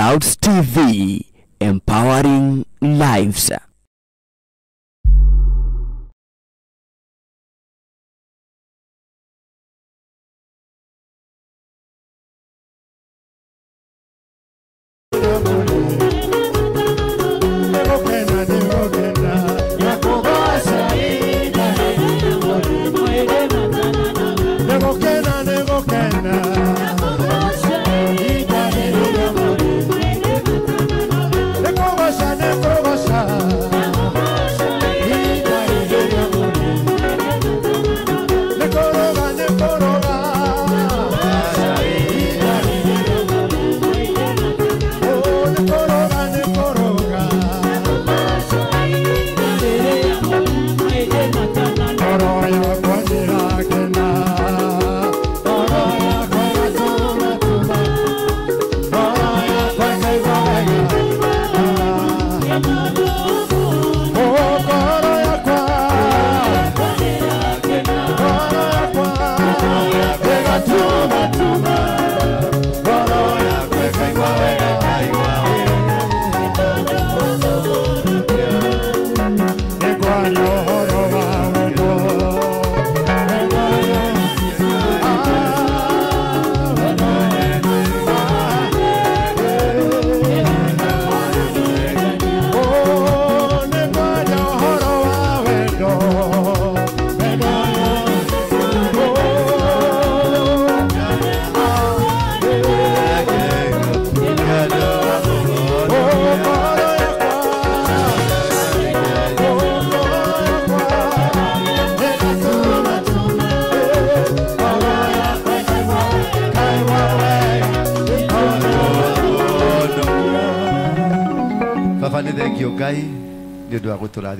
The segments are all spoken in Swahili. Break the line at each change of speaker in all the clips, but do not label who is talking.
Clouds TV, empowering lives.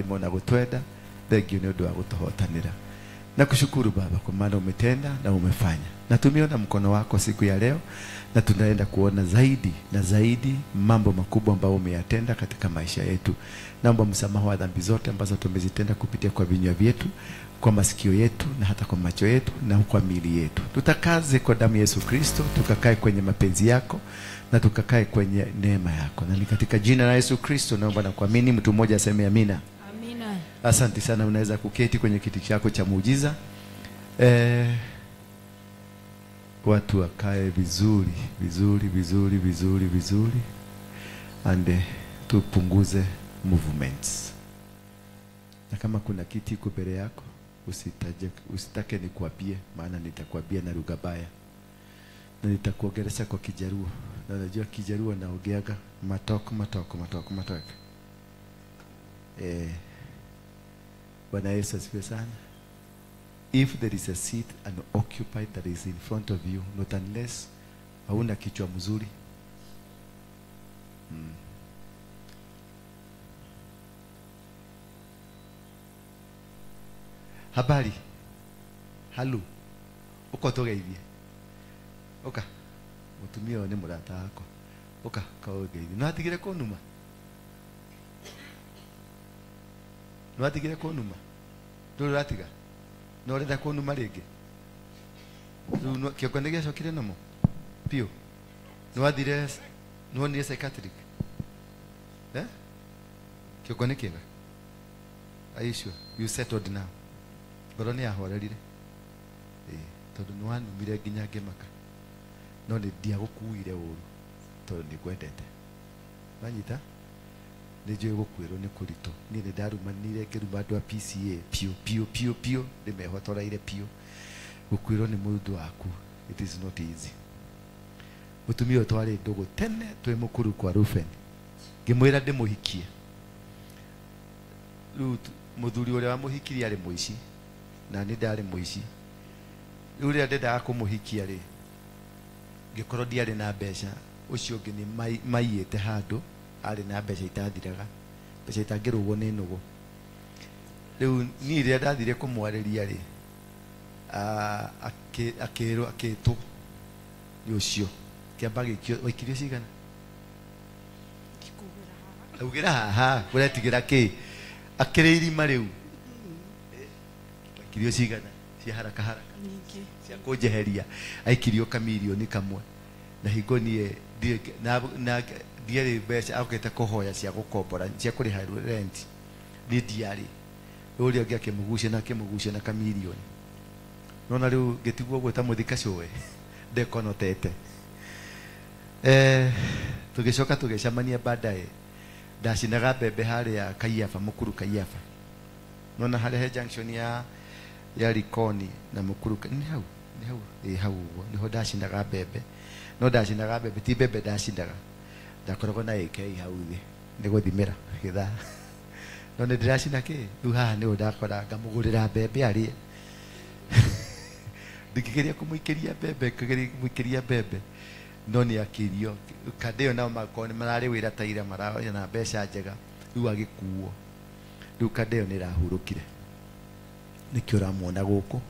Mona gutwenda thank you ni undu wa gutuhotanira na kushukuru Baba kwa maana umetenda na umefanya na tumeona mkono wako siku ya leo na tunaenda kuona zaidi na zaidi mambo makubwa ambayo umeyatenda katika maisha yetu. Naomba msamaha wa dhambi zote ambazo tumezitenda kupitia kwa vinywa vyetu, kwa masikio yetu na hata kwa macho yetu na kwa miili yetu. Tutakaze kwa damu ya Yesu Kristo, tukakae kwenye mapenzi yako na tukakae kwenye neema yako. Na ni katika jina la Yesu Kristo naomba na kuamini. Mtu mmoja aseme amina.
Amina.
Asante sana, unaweza kuketi kwenye kiti chako cha muujiza. Watu wakae vizuri vizuri vizuri vizuri vizuri and tupunguze movements. Na kama kuna kiti iko mbele yako usitake nikuambie, maana nitakwambia na lugha baya na nitakuongelesha kwa Kijaruo, na najua Kijaruo naongeaga matoko. Bwana Yesu asifiwe sana. If there is a seat unoccupied that is in front of you, not unless hauna kichwa mzuri. Habari. Halu. Uko togeithie. Oka. Mutumia ni murata wako. Oka kaogeithie. No atigire kunuma. No atigire kunuma. Nduru ratiga. No renda kunuma ringi. Riu kioko nĩ gĩacokire namo. Pio. No athire no ni psychiatric. Kioko nĩ kĩega. Are you sure? You settled now. Ngoro nĩ yahorerire. Tondũ nĩ wanumire nginya ngĩmaka. No nĩ ndiagũkuire ũru tondũ nĩ kwendete. Wanyita? Nĩ njũĩ gũkuĩrwo nĩ kũritũ. Niĩ nĩ ndarumanire ngĩruma andũ a PCA pio nĩmehotoreire pio. Gũkuĩrwo nĩ mũndũ waku, it is not easy. Mũtumia ũyũ twarĩ ndũgũ tene twĩ mũkuru kwa Ruben. Ngĩmwĩra ndĩmũhikie. Rĩu mũthuri ũrĩa wamũhikirie arĩ mũici na nĩ ndarĩ mũici. Rĩu rĩrĩa ndendaga kũmũhikia rĩ, ngĩkorwo ndiarĩ na mbeca, ũcio ũngĩ nĩ maiyĩte handũ arĩ na mbeca itathiraga, mbeca itangĩrũgwo nĩ nũgũ. Rĩu niĩ rĩrĩa ndathire kũmwarĩria rĩ, akĩtwo nĩ ũcio kĩamba gĩkio waikirio cigana augĩra haha ũretigĩra kĩ akĩrĩ irima rĩu waikirio cigana cia haraka cia kũnjeheria aikirio kamirioni kamwe na hingo niĩ na ndiari mbeca akete kuhoya cia gukombora cia kuriha rent ni ndiari uri ongia kimugucia na kamilioni nona riu gitiguo gweta muthika cowe ndekonotete tugicoka tugicamania baadaye ndacinaga mbembe haria Kaiafa mukuru Kaiafa nona haria junction ya Likoni na mukuru ni hau hau niho ndacinaga mbembe no ndacinaga mbembe ti mbembe ndacinaga ndakoragwo na AK hau thi ni guthimira githa no ni ndiracina ki riu haha ni ndakora ngamugurira mbembe arie ndikigeria kumuikiria mbembe no ni akirio kadeo nao makoni marari wira taira marao na mbeca njega riu agikuo riu kadeo ni rahurukire nikio ramuona guku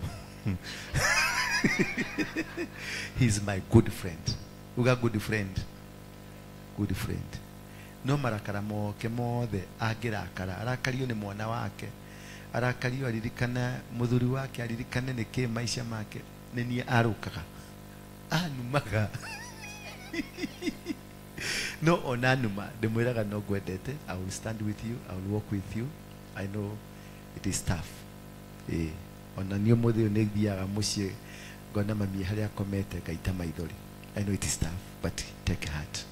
he's my good friend uga good friend no marakara moke mothe angirakara arakario ni mwana wake arakario aririkana muthuri wake aririkane niki maisha make nini arukaga anumaga no onanuma ndimwiraga no gwendete I will stand with you I will walk with you I know it is tough ona niyo muthio ni thiaga mucie ngona mami haria komete gaita maithori I know it is tough but take heart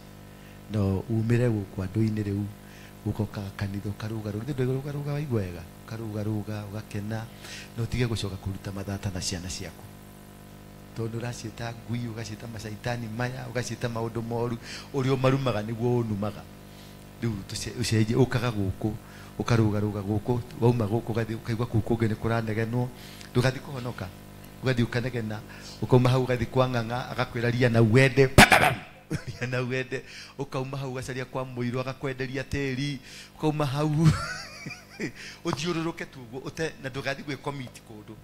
no umire gukwa nduini riu ukoka kanitho karuga waigwega karuga ugakena no tige gucoka kuruta mathata na ciana ciaku tondu racita ngui ugacita macaitani maya ugacita maundu moru urio marumaga niguo unumaga riu tucenje ukaga guku ukaruga guku wauma guku gathi ukaigwa guku ngene kuranegenwo ndugathi kuhonoka ugathi ukanegena ukauma hau gathi kwanganga agakwiraria na wende na wende ukauma hau gacaria kwa muiru agakwenderia teri ukauma hau uthiururuke tugo ute na ndugathi gwe commit kundu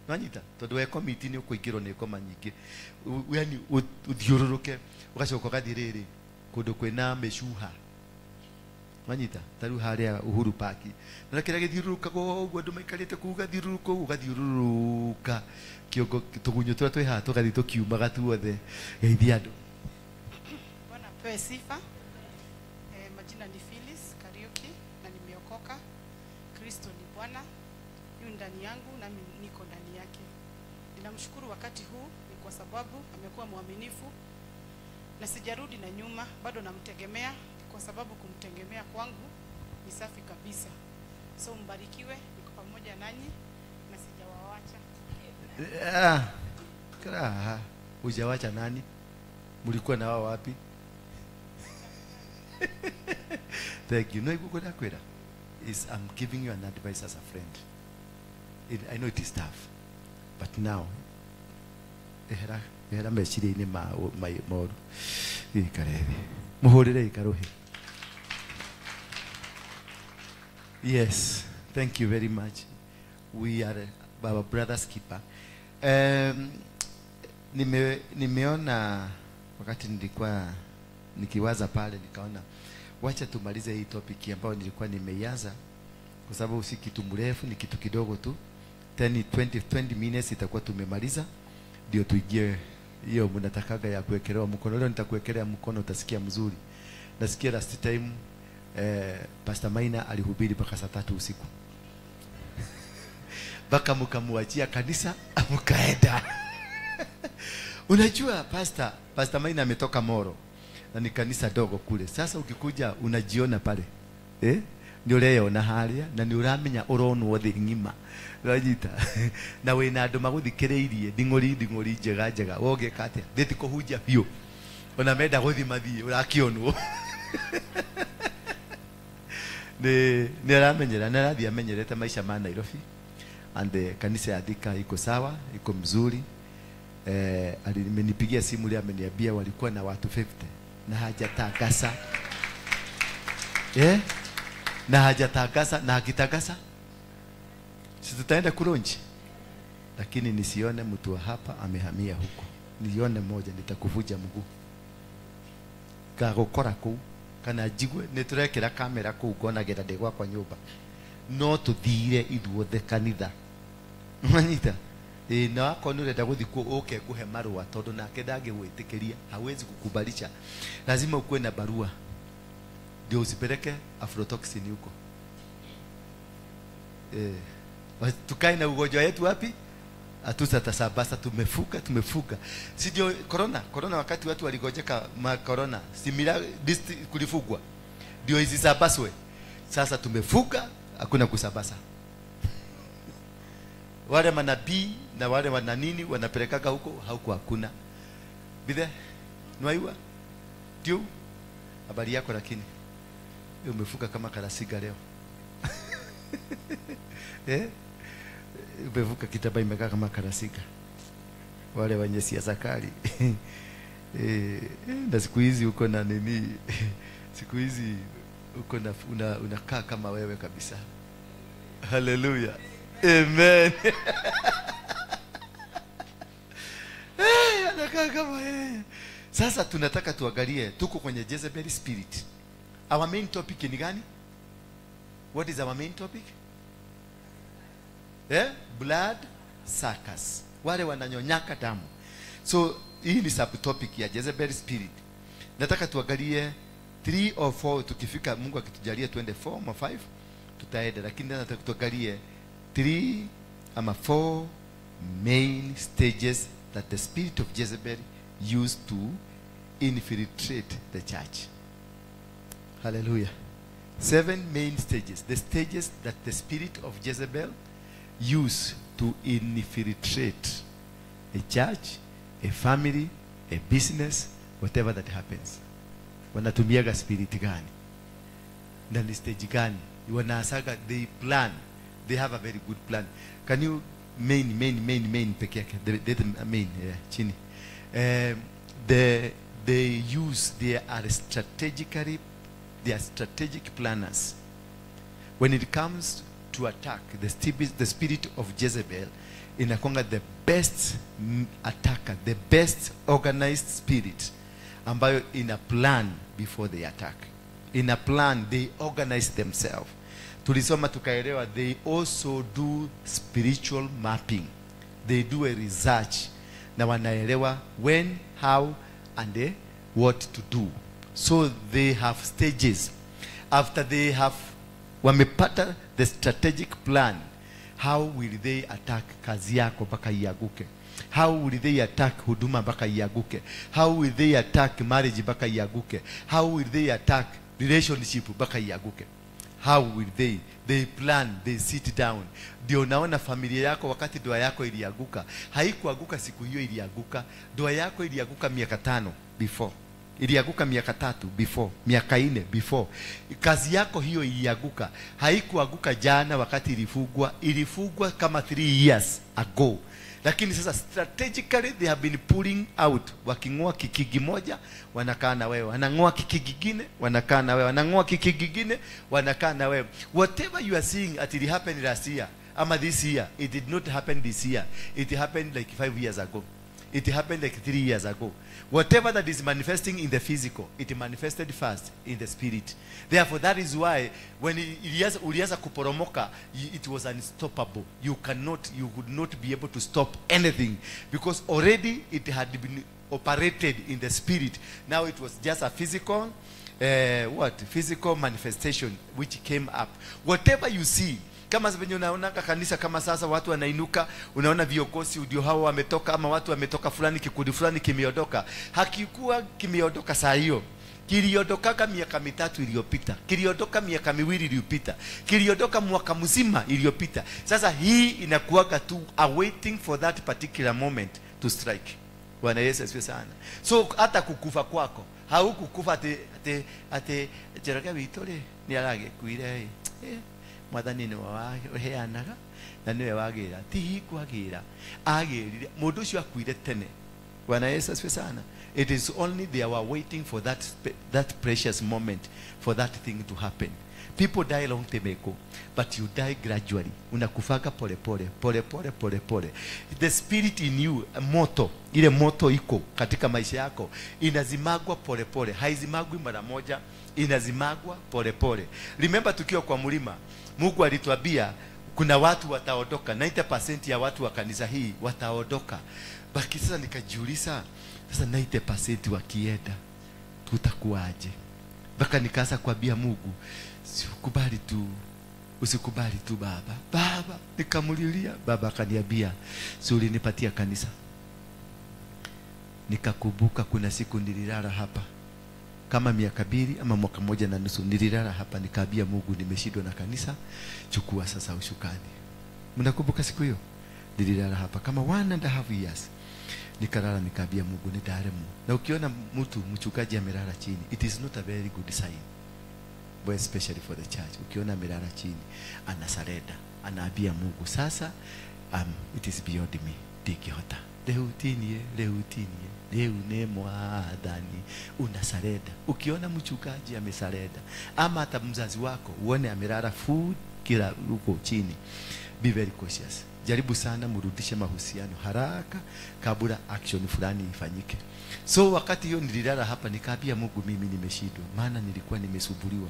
nwanyita tondu we commit ni ukuingirwo ni ngoma nyingi yani uthiururuke ugacoka gathi riri kundu kwina meshuha nwanyita taru haria Uhuru Park na kira githiururuka go andu maikarite kuga thiururuka ugathiururuka kiongo tugunyo twa twi ha tugathi tukiumaga tuothe geithia andu
Bwana pewe sifa. Majina ni Phyllis Kariuki na nimeokoka. Kristo ni Bwana, yu ndani yangu na niko ndani yake. Ninamshukuru wakati huu ni kwa sababu amekuwa mwaminifu na sijarudi na nyuma, bado namtegemea kwa sababu kumtegemea kwangu ni safi kabisa. So mbarikiwe, niko pamoja nanyi na sijawawacha.
Kara hujawacha nani? Mulikuwa na wao wapi? Thank you. No, I'm giving you an advice as a friend. I know it is tough, but now, ehera mechiri ni moru. Ikarevi. Muhorere ikarohe. Yes, thank you very much. We are Baba Brothers Keeper. Nimeona wakati nilikuwa nikiwaza pale nikaona wacha tumalize hii topic ambayo nilikuwa nimeianza kwa sababu si kitu mrefu, ni kitu kidogo tu. 20 minutes itakuwa tumemaliza, ndio tuingie hiyo mnatakaga ya kuwekelewa mkono. Leo nitakuwekelea mkono, utasikia mzuri. Nasikia last time Pastor Maina alihubiri mpaka saa 3 usiku. Baka mkamuachia kanisa mkaenda. Unajua Pastor Maina ametoka Moro na ni kanisa dogo kule. Sasa ukikuja unajiona pale. Ndio leo na haria na ni uramenya uronwo thi ngima. Rajita. Na wena andu maguthikireirie dingori njega woge kate. Theti kuhunja biu. Ona menda guthi mathie urakionwo. Ni aramenyera na rathi amenyerete maisha ma Nairobi. And kanisa ya Thika iko sawa, iko mzuri. Alimenipigia simu leo ameniambia walikuwa na watu 50 na hajatakasa. Na hajatakasa na akitakasa si tutaenda kulonji. Lakini nisione mtu wa hapa amehamia huko. Nione moja nitakuvuja mguu. Gagokora ku kana jigwe niturekera kamera ku gona gera ndegwa kwa nyumba. No tuthire ithuothe kanitha. Manyita na wako nurenda guthikwo uke kuhe marua tondu nake ndangigwitikiria hawezi kukubalisha. Lazima ukuwe na barua ndio usipeleke aflatoxin huko. Tukae na ugonjwa wetu wapi? Hatutasabasa, tumefuka. Si ndio corona wakati watu waligojeka corona, simila kulifugwa. Ndio isisabaswe. Sasa tumefuka, hakuna kusabasa. Wale manabii na wale wananini wanapelekaka huko, hakuna. Bidhe nwaiwa ndio habari yako, lakini umefuka kama karasiga leo. Umevuka kitaba imekaa kama karasiga. Wale wenye siasa kali. Na siku hizi uko na nini? Siku hizi uko na unakaa kama wewe kabisa. Hallelujah. Amen. Anakaa kama yeye. Sasa tunataka tuangalie, tuko kwenye Jezebel spirit. Our main topic ni gani? What is our main topic? Blood suckers. Wale wananyonyaka damu. So hii ni subtopic ya Jezebel spirit. Nataka tuangalie 3 or 4, tukifika Mungu akitujalia tuende 4 ama 5 tutaenda, lakini nataka tuangalie 3 ama 4 main stages that the spirit of Jezebel used to infiltrate the church. Hallelujah. 7 main stages. The stages that the spirit of Jezebel used to infiltrate a church, a family, a business, whatever that happens. Wanatumiaga spirit gani? Na ni stage gani? Wanasaga, they plan. They have a very good plan. Can you main peke yake? The main, yeah, chini. They are strategic planners. When it comes to attack, the spirit of Jezebel inakonga the best attacker, the best organized spirit ambayo in a plan before they attack. In a plan, they organize themselves. Tulisoma tukaelewa, they also do spiritual mapping. They do a research na wanaelewa when, how and what to do. So they have stages. After they have wamepata the strategic plan, how will they attack kazi yako mpaka iaguke? How will they attack huduma mpaka iaguke? How will they attack marriage mpaka iaguke? How will they attack relationship mpaka iaguke? How will they plan, they sit down. Ndio naona familia yako wakati ndoa yako iliaguka, haikuaguka siku hiyo iliaguka. Ndoa yako iliaguka miaka 5 before. Iliaguka miaka 3 before, miaka 4 before. Kazi yako hiyo iliaguka, haikuaguka jana wakati ilifugwa kama 3 years ago. Lakini sasa strategically they have been pulling out. Wakingoa kikigi moja wanakaa na wewe, wanangoa kikigi kingine wanakaa na wewe, wanangoa kikigi kingine wanakaa na wewe. Whatever you are seeing that it happened last year ama this year, it did not happen this year. It happened like 5 years ago. It happened like 3 years ago. Whatever that is manifesting in the physical, it manifested first in the spirit. Therefore, that is why when ulianza kuporomoka, it was unstoppable. You would not be able to stop anything because already it had been operated in the spirit. Now it was just a physical, physical manifestation which came up. Whatever you see, kama venye unaona kanisa kama sasa watu wanainuka, unaona viongozi ndio hao wametoka ama watu wametoka fulani, kikundi fulani kimeondoka. Hakikuwa kimeondoka saa hiyo. Kiliondoka miaka 3 iliyopita. Kiliondoka miaka 2 iliyopita. Kiliondoka mwaka mzima iliyopita. Sasa hii inakuaga tu awaiting for that particular moment to strike. Bwana Yesu asifiwe sana. So hata kukufa kwako, haukukufa ate jeraka vitole ni alage kuire. Mwathani ni waheanaga na niwe wagira, ti kwagira agirire mundu ucio akuire tene. Bwana Yesu asifiwe sana. It is only they were waiting for that precious moment for that thing to happen. People die long time ago, but you die gradually. Unakufaga pole pole. The spirit in you, moto, ile moto iko katika maisha yako, inazimagwa pole pole. Haizimagwi mara moja, inazimagwa pole pole. Remember tukiwa kwa mlima, Mungu alituambia kuna watu wataondoka, 90% ya watu wa kanisa hii wataondoka. Baki sasa nikajiuliza, sasa 90% wakienda tutakuaje? Mpaka nikaanza kuambia Mungu, usikubali tu baba. Nikamulilia baba, akaniambia si ulinipatia kanisa. Nikakumbuka kuna siku nililala hapa kama miaka 2 ama mwaka 1.5, nililala hapa nikaambia Mungu, nimeshindwa na kanisa, chukua sasa ushukani. Mnakumbuka siku hiyo? Nililala hapa kama 1.5 years. Nikalala nikaambia Mungu, ni daremu. Na ukiona mtu mchungaji amelala chini, it is not a very good sign, but especially for the church. Ukiona amelala chini, anasarenda, anaambia Mungu, sasa it is beyond me, ndikihota leo ne mwadhani, unasarenda. Ukiona mchungaji amesarenda, ama hata mzazi wako uone amelala full kila huko chini, be very cautious. Jaribu sana mrudishe mahusiano haraka kabla action fulani ifanyike. So wakati hiyo nililala hapa nikaambia Mungu, mimi nimeshindwa, maana nilikuwa nimesumbuliwa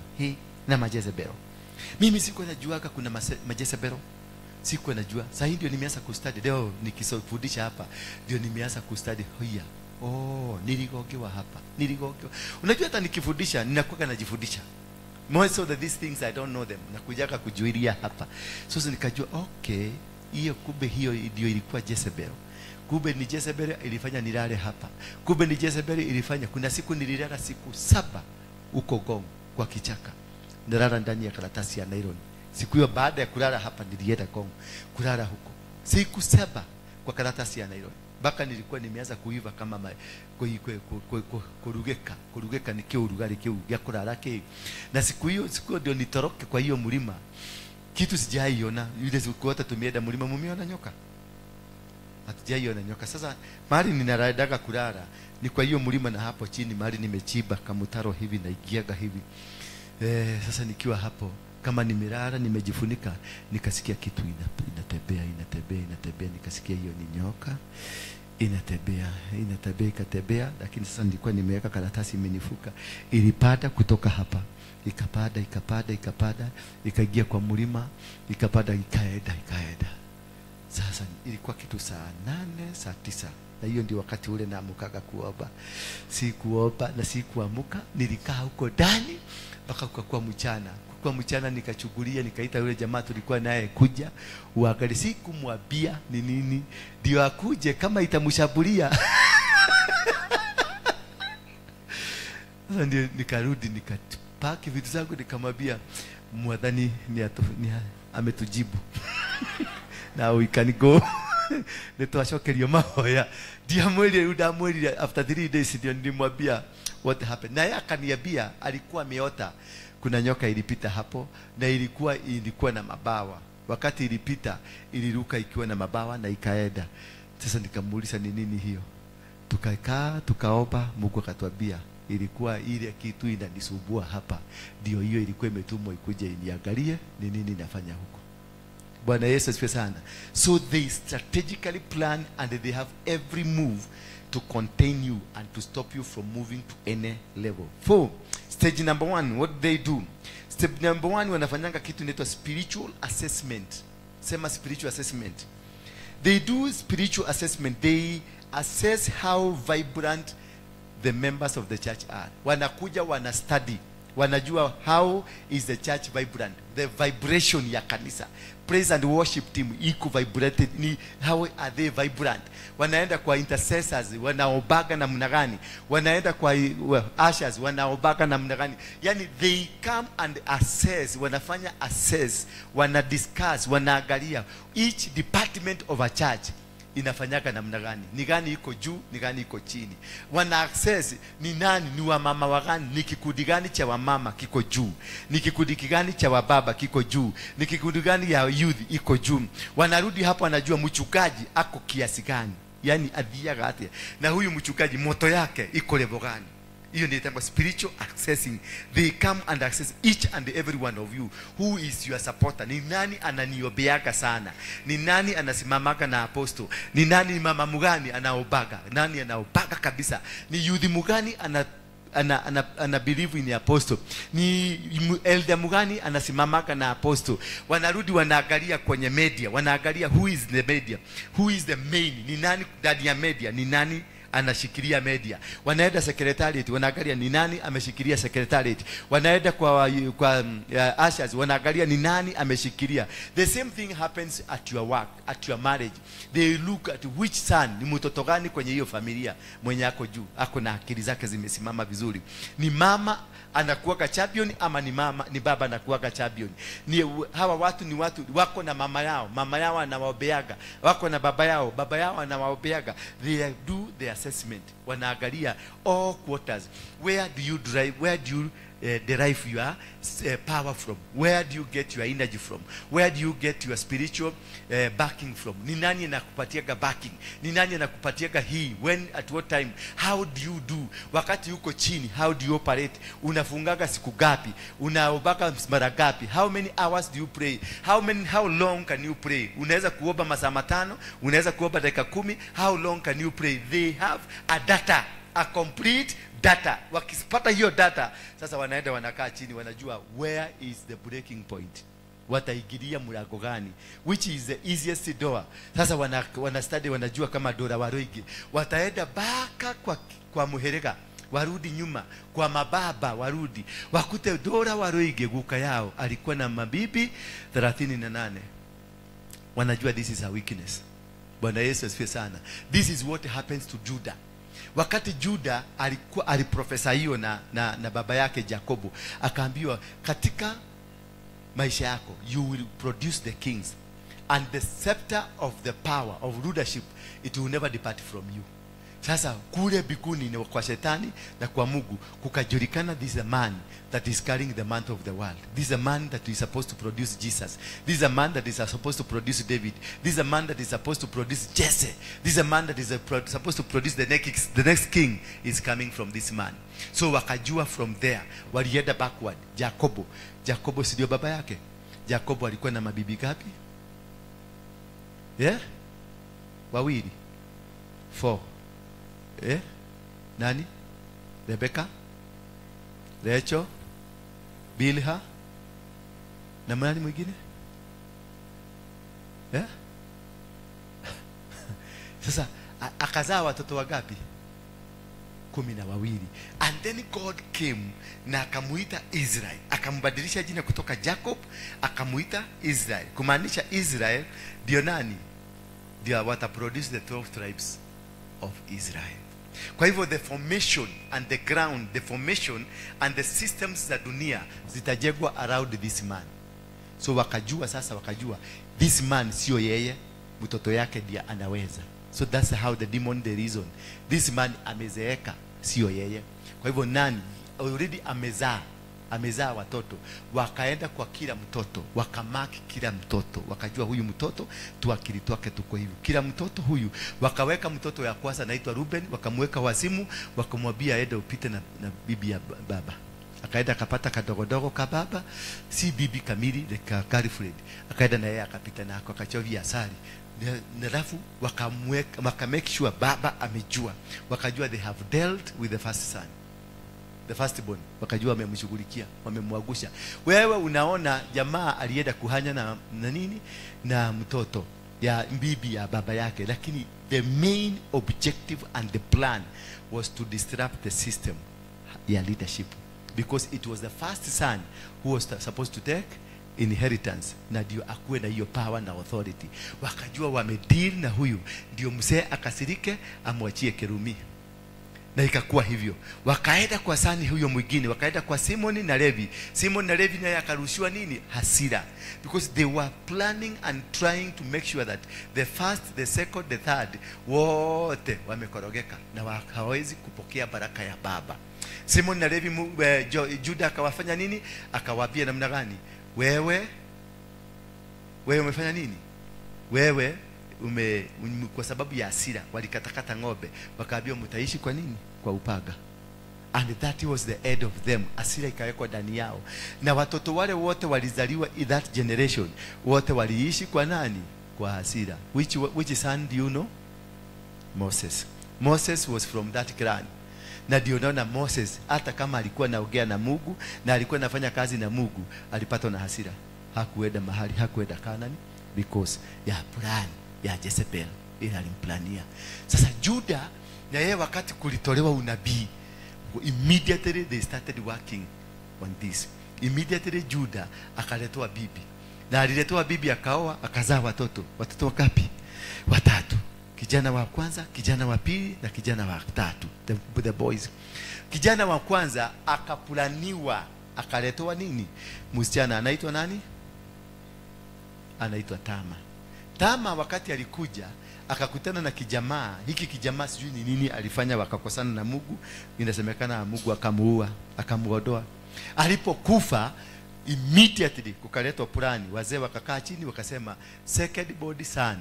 na majezebelo. Mimi sikuwa najuaga kuna majezebelo, sikuwa najua. Sasa ndio nimeanza kustudy leo nikisofundisha hapa, ndio nimeanza kustudy hoya. Niligogewa hapa, niligogewa. Unajua hata nikifundisha ninakuwa najifundisha. Most of these things I don't know them. Nakujaga kujuilia hapa. So nikajua okay, hiyo kumbe hiyo ndio ilikuwa Jezebel. Kumbe ni Jezebel ilifanya nilale hapa. Kumbe ni Jezebel ilifanya, kuna siku nililala siku 7 huko Gong kwa kichaka. Nilala ndani ya karatasi ya nylon. Siku hiyo baada ya kulala hapa nilienda Gong kulala huko. Siku 7 kwa karatasi ya nylon. Baka nilikuwa nimeanza kuiva kama kurugeka nikio urugari kio ya kulala ke. Na siku hiyo ndio nitoroke kwa hiyo mlima. Kitu sijaiona. Yule siku hata tumeenda mlima, mumeona nyoka? Hatujaiona nyoka. Sasa mahali ninaradaga kulala ni kwa hiyo mlima, na hapo chini mahali nimechimba kama mtaro hivi na igiaga hivi. Sasa nikiwa hapo kama nimelala nimejifunika, nikasikia kitu inatembea, nikasikia hiyo ni nyoka inatembea, lakini sasa nilikuwa nimeweka karatasi imenifuka. Ilipanda kutoka hapa, ikapanda ikaingia kwa mlima, ikapanda ikaenda. Sasa ilikuwa kitu saa 8 saa 9, na hiyo ndio wakati ule naamukaga kuomba. Si kuomba na si kuamuka, nilikaa huko ndani mpaka kwa mchana. Kwa mchana nikachugulia, nikaita yule jamaa tulikuwa naye kuja uangalie, sikumwambia ni nini ndio akuje kama itamshabulia. Sasa ndio nikarudi nikapaki vitu zangu, nikamwambia mwadhani ni ametujibu. Now we can go. Nitawashokerio mahoya. Ndio mweli after 3 days ndio nilimwambia what happened. Na yeye akaniambia alikuwa ameota kuna nyoka ilipita hapo, na ilikuwa na mabawa. Wakati ilipita iliruka ikiwa na mabawa na ikaenda. Sasa nikamuuliza ni nini hiyo. Tukakaa tukaomba, Mungu akatuambia ilikuwa ile kitu inanisumbua hapa, ndio hiyo ilikuwa imetumwa ikuje iniangalie ni nini nafanya huko. Bwana Yesu asifiwe sana. So they strategically plan and they have every move to contain you and to stop you from moving to any level. 4, stage number 1, what they do? Step number 1, wanafanyanga kitu inaitwa spiritual assessment. Sema spiritual assessment. They do spiritual assessment. They assess how vibrant the members of the church are. Wanakuja wana study, wanajua how is the church vibrant, the vibration ya kanisa. Praise and worship team iko vibrated, ni how are they vibrant. Wanaenda kwa intercessors, wanaobaga namna gani. Wanaenda kwa ushers, wanaobaga namna gani. Yani they come and assess, wanafanya assess, wana discuss, wanaangalia each department of a church inafanyaga namna gani, ni gani iko juu, ni gani iko chini. Wana access ni nani, ni wa mama wa gani, ni kikundi gani cha wamama kiko juu, ni kikundi gani cha wababa kiko juu, ni kikundi gani ya youth iko juu. Wanarudi hapo, wanajua mchungaji ako kiasi gani, yani adhia gati, na huyu mchungaji moto yake iko level gani. Hiyo ni term spiritual assessing. They come and assess each and every one of you. Who is your supporter? Ni nani ananiobeaga sana? Ni nani anasimamaga na apostle? Ni nani mama mugani anaobaga? Nani anaobaga kabisa? Ni youth mugani ana believe in the apostle? Ni elder mugani anasimamaga na apostle? Wanarudi wanaangalia kwenye media, wanaangalia who is the media, who is the main, ni nani ndani ya media, ni nani anashikilia media. Wanaenda secretariat, wanaangalia ni nani ameshikilia secretariat. Wanaenda kwa ushers, wanaangalia ni nani ameshikilia. The same thing happens at your work, at your marriage. They look at which son, ni mtoto gani kwenye hiyo familia mwenye ako juu, ako na akili zake zimesimama vizuri. Ni mama anakuwa champion ama ni baba anakuwa champion. Ni hawa watu ni watu wako na mama yao anawaobeaga, wako na baba yao anawaobeaga. They do the assessment, wanaangalia all quarters. Where do you derive your power from? Where do you get your energy from? Where do you get your spiritual backing from? Ni nani anakupatiaga backing? Ni nani anakupatiaga hii? When, at what time? How do you do? Wakati uko chini, how do you operate? Unafungaga siku gapi? Unaobaga mara gapi? How many hours do you pray? How long can you pray? Unaweza kuomba masaa 5, unaweza kuomba dakika 10. How long can you pray? They have a data, a complete data. Wakipata hiyo data, sasa wanaenda wanakaa chini, wanajua where is the breaking point, wataigilia mlango gani, which is the easiest door. Sasa wana study, wanajua kama Dora Waroige wataenda baka kwa muherega, warudi nyuma kwa mababa, warudi wakute Dora Waroige guka yao alikuwa na mabibi 38. Wanajua this is a weakness. Bwana Yesu asifiwe sana. This is what happens to Judah. Wakati Judah aliprofesa hiyo na baba yake Jacobo, akaambiwa katika maisha yako you will produce the kings, and the scepter of the power of rulership, it will never depart from you. Sasa kule bikuni ni kwa shetani na kwa Mungu kukajulikana, this is a man that is carrying the mantle of the world. This is a man that is supposed to produce Jesus. This is a man that is supposed to produce David. This is a man that is supposed to produce Jesse. This is a man that is supposed to produce the next king is coming from this man. So wakajua from there, walienda backward. Jacobo si ndio baba yake? Jacobo alikuwa na mabibi gapi? Wawili. 4. Nani? Rebecca, Rachel, Bilha, na nani mwingine? Sasa akazaa watoto wangapi? 12. And then God came na akamuita Israel, akambadilisha jina kutoka Jacob akamuita Israel, kumaanisha Israel ndio nani? Ndio wataproduce the 12 tribes of Israel. Kwa hivyo the formation and the ground, the formation and the systems za dunia zitajengwa around this man. So wakajua this man sio yeye, mtoto yake ndiye anaweza. So that's how the demon the reason. This man amezeeka, sio yeye. Kwa hivyo nani already amezaa watoto, wakaenda kwa kila mtoto, wakamaki kila mtoto, wakajua huyu mtoto tuakili twake tuko hivi. Kila mtoto huyu wakaweka mtoto ya kwanza anaitwa Ruben, wakamweka wazimu, wakamwambia aende upite na bibi ya baba. Akaenda akapata kadogodogo ka baba, si bibi kamili, the girlfriend. Akaenda na yeye akapita nako akachovia asali. Nalafu wakamake sure baba amejua, wakajua they have dealt with the first son, the firstborn, wakajua wamemshughulikia, wamemwagusha. Wewe unaona jamaa alienda kuhanya na nini na mtoto ya bibi ya baba yake, lakini the main objective and the plan was to disrupt the system ya leadership, because it was the first son who was supposed to take inheritance, na ndio akuwe na hiyo power na authority. Wakajua wamedeal na huyu, ndio mzee akasirike amwachie Kerumi. Na ikakuwa hivyo. Wakaenda kwa sani huyo mwingine, wakaenda kwa Simon na Levi. Simon na Levi naye akarushiwa nini? Hasira. Because they were planning and trying to make sure that the first, the second, the third wote wamekorogeka na hawawezi kupokea baraka ya baba. Simon na Levi, Juda akawafanya nini? Akawaambia namna gani? Wewe umefanya nini? Wewe kwa sababu ya hasira walikatakata ng'ombe, wakaambia mtaishi kwa nini? Kwa upaga. And that was the end of them. Hasira ikawekwa ndani yao, na watoto wale wote walizaliwa in that generation wote waliishi kwa nani? Kwa hasira. Which son do you know? Moses. Moses was from that clan. Na ndio naona Moses hata kama alikuwa naongea na Mungu na alikuwa anafanya kazi na Mungu, alipatwa na hasira, hakuenda mahali, hakuenda Kanani, because ya plan ya Jezebel ile alimplania. Sasa Juda Na yeye wakati kulitolewa unabii, immediately they started working on this. Immediately Juda akaletwa bibi. Na aliletwa bibi akaoa, akazaa watoto. Watoto wangapi? 3. Kijana wa kwanza, kijana wa pili na kijana wa tatu, the boys. Kijana wa kwanza akapulaniwa, akaletwa nini? Msichana anaitwa nani? Anaitwa Tama. Tama wakati alikuja akakutana na kijamaa. Hiki kijamaa sijui ni nini alifanya, wakakosana na Mungu. Inasemekana Mungu akamuua, akamuodoa. Alipokufa immediately kukaletwa pulani. Wazee wakakaa chini wakasema second born son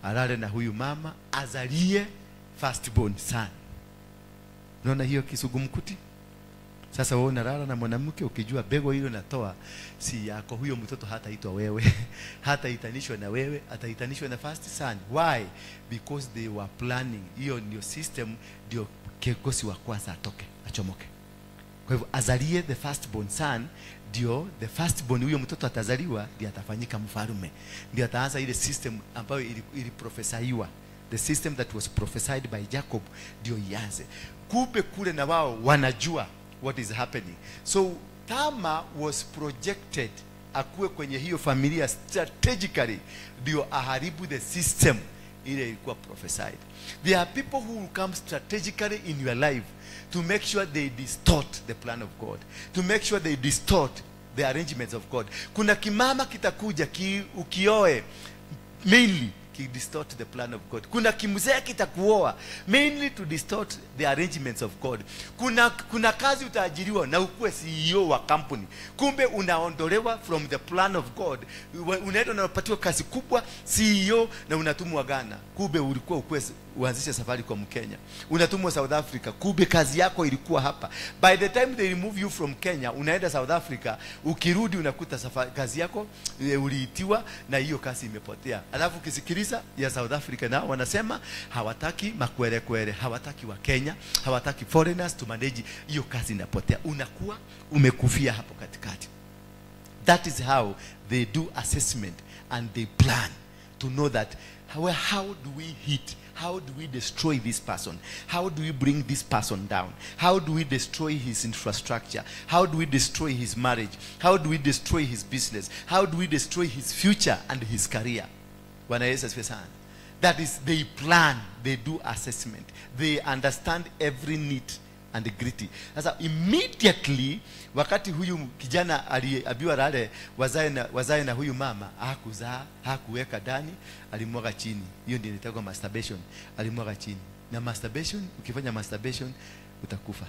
alale na huyu mama azalie first born son. Unaona hiyo kisugumkuti? Sasa wewe unalala na mwanamke ukijua bego hilo natoa si yako, huyo mtoto hataitwa wewe. Hataitanishwa na wewe, ataitanishwa na first son. Why? Because they were planning. Hiyo ndio system, ndio kiongozi wa kwanza atoke, achomoke. Kwa hivyo azalie the first born son, ndio the first born huyo mtoto atazaliwa, ndio atafanyika mfalme. Ndio ataanza ile system ambayo iliprofesaiwa. The system that was prophesied by Jacob ndio ianze. Kumbe kule na wao wanajua what is happening. So Tama was projected akuwe kwenye hiyo familia strategically, ndio aharibu the system ile ilikuwa prophesied. There are people who will come strategically in your life to make sure they distort the plan of God, to make sure they distort the arrangements of God. Kuna kimama kitakuja ukioe mainly ki distort the plan of God. Kuna kimzee kitakuoa mainly to distort the arrangements of God. Kuna kazi utaajiriwa na ukuwe CEO wa company, kumbe unaondolewa from the plan of God. Unaenda unapatiwa kazi kubwa CEO na unatumwa Ghana, kumbe ulikuwa ukuwe uanzishe safari kwa Mkenya. Unatumwa South Africa, kumbe kazi yako ilikuwa hapa. By the time they remove you from Kenya, unaenda South Africa, ukirudi unakuta kazi yako uliitiwa na hiyo kazi imepotea. Alafu ukisikiliza ya South Africa nao wanasema hawataki makwere kwere, hawataki wa Kenya, hawataki foreigners to manage, hiyo kazi inapotea. Unakuwa umekufia hapo katikati. That is how they do assessment and they plan to know that how do we hit, how do we destroy this person, how do we bring this person down, how do we destroy his infrastructure, how do we destroy his marriage, how do we destroy his business, how do we destroy his future and his career. Bwana Yesu asifiwe sana. That is, they plan, they do assessment, they understand every need and gritty. Sasa immediately wakati huyu kijana aliambiwa lale wazae na huyu mama, hakuzaa, hakuweka ndani, alimwaga chini. Hiyo ndio inaitwa masturbation. Alimwaga chini. Na masturbation, ukifanya masturbation utakufa.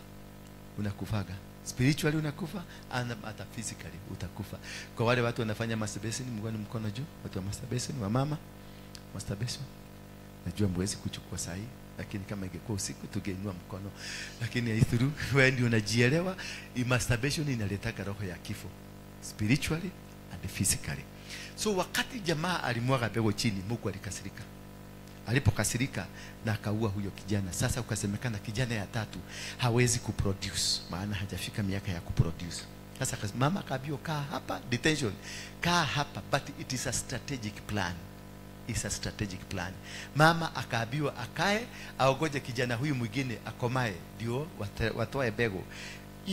Unakufaga. Spiritually unakufa, and hata physically utakufa. Kwa wale watu wanafanya masturbation, mkono juu, watu wa masturbation, wa mama masturbation. Najua mwezi kuchukua sahi, lakini kama ingekuwa usiku tungeinua mkono. Lakini haithuru, wewe ndio unajielewa, masturbation inaleta roho ya kifo, spiritually and physically. So wakati jamaa alimwaga bego chini, Mungu alikasirika. Alipokasirika na akaua huyo kijana. Sasa ukasemekana kijana ya tatu hawezi kuproduce, maana hajafika miaka ya kuproduce. Sasa mama akaambiwa kaa hapa, detention, kaa hapa, but it is a strategic plan. It's a strategic plan. Mama akaambiwa akae, aogoje kijana huyu mwingine akomae, ndio watoe bego.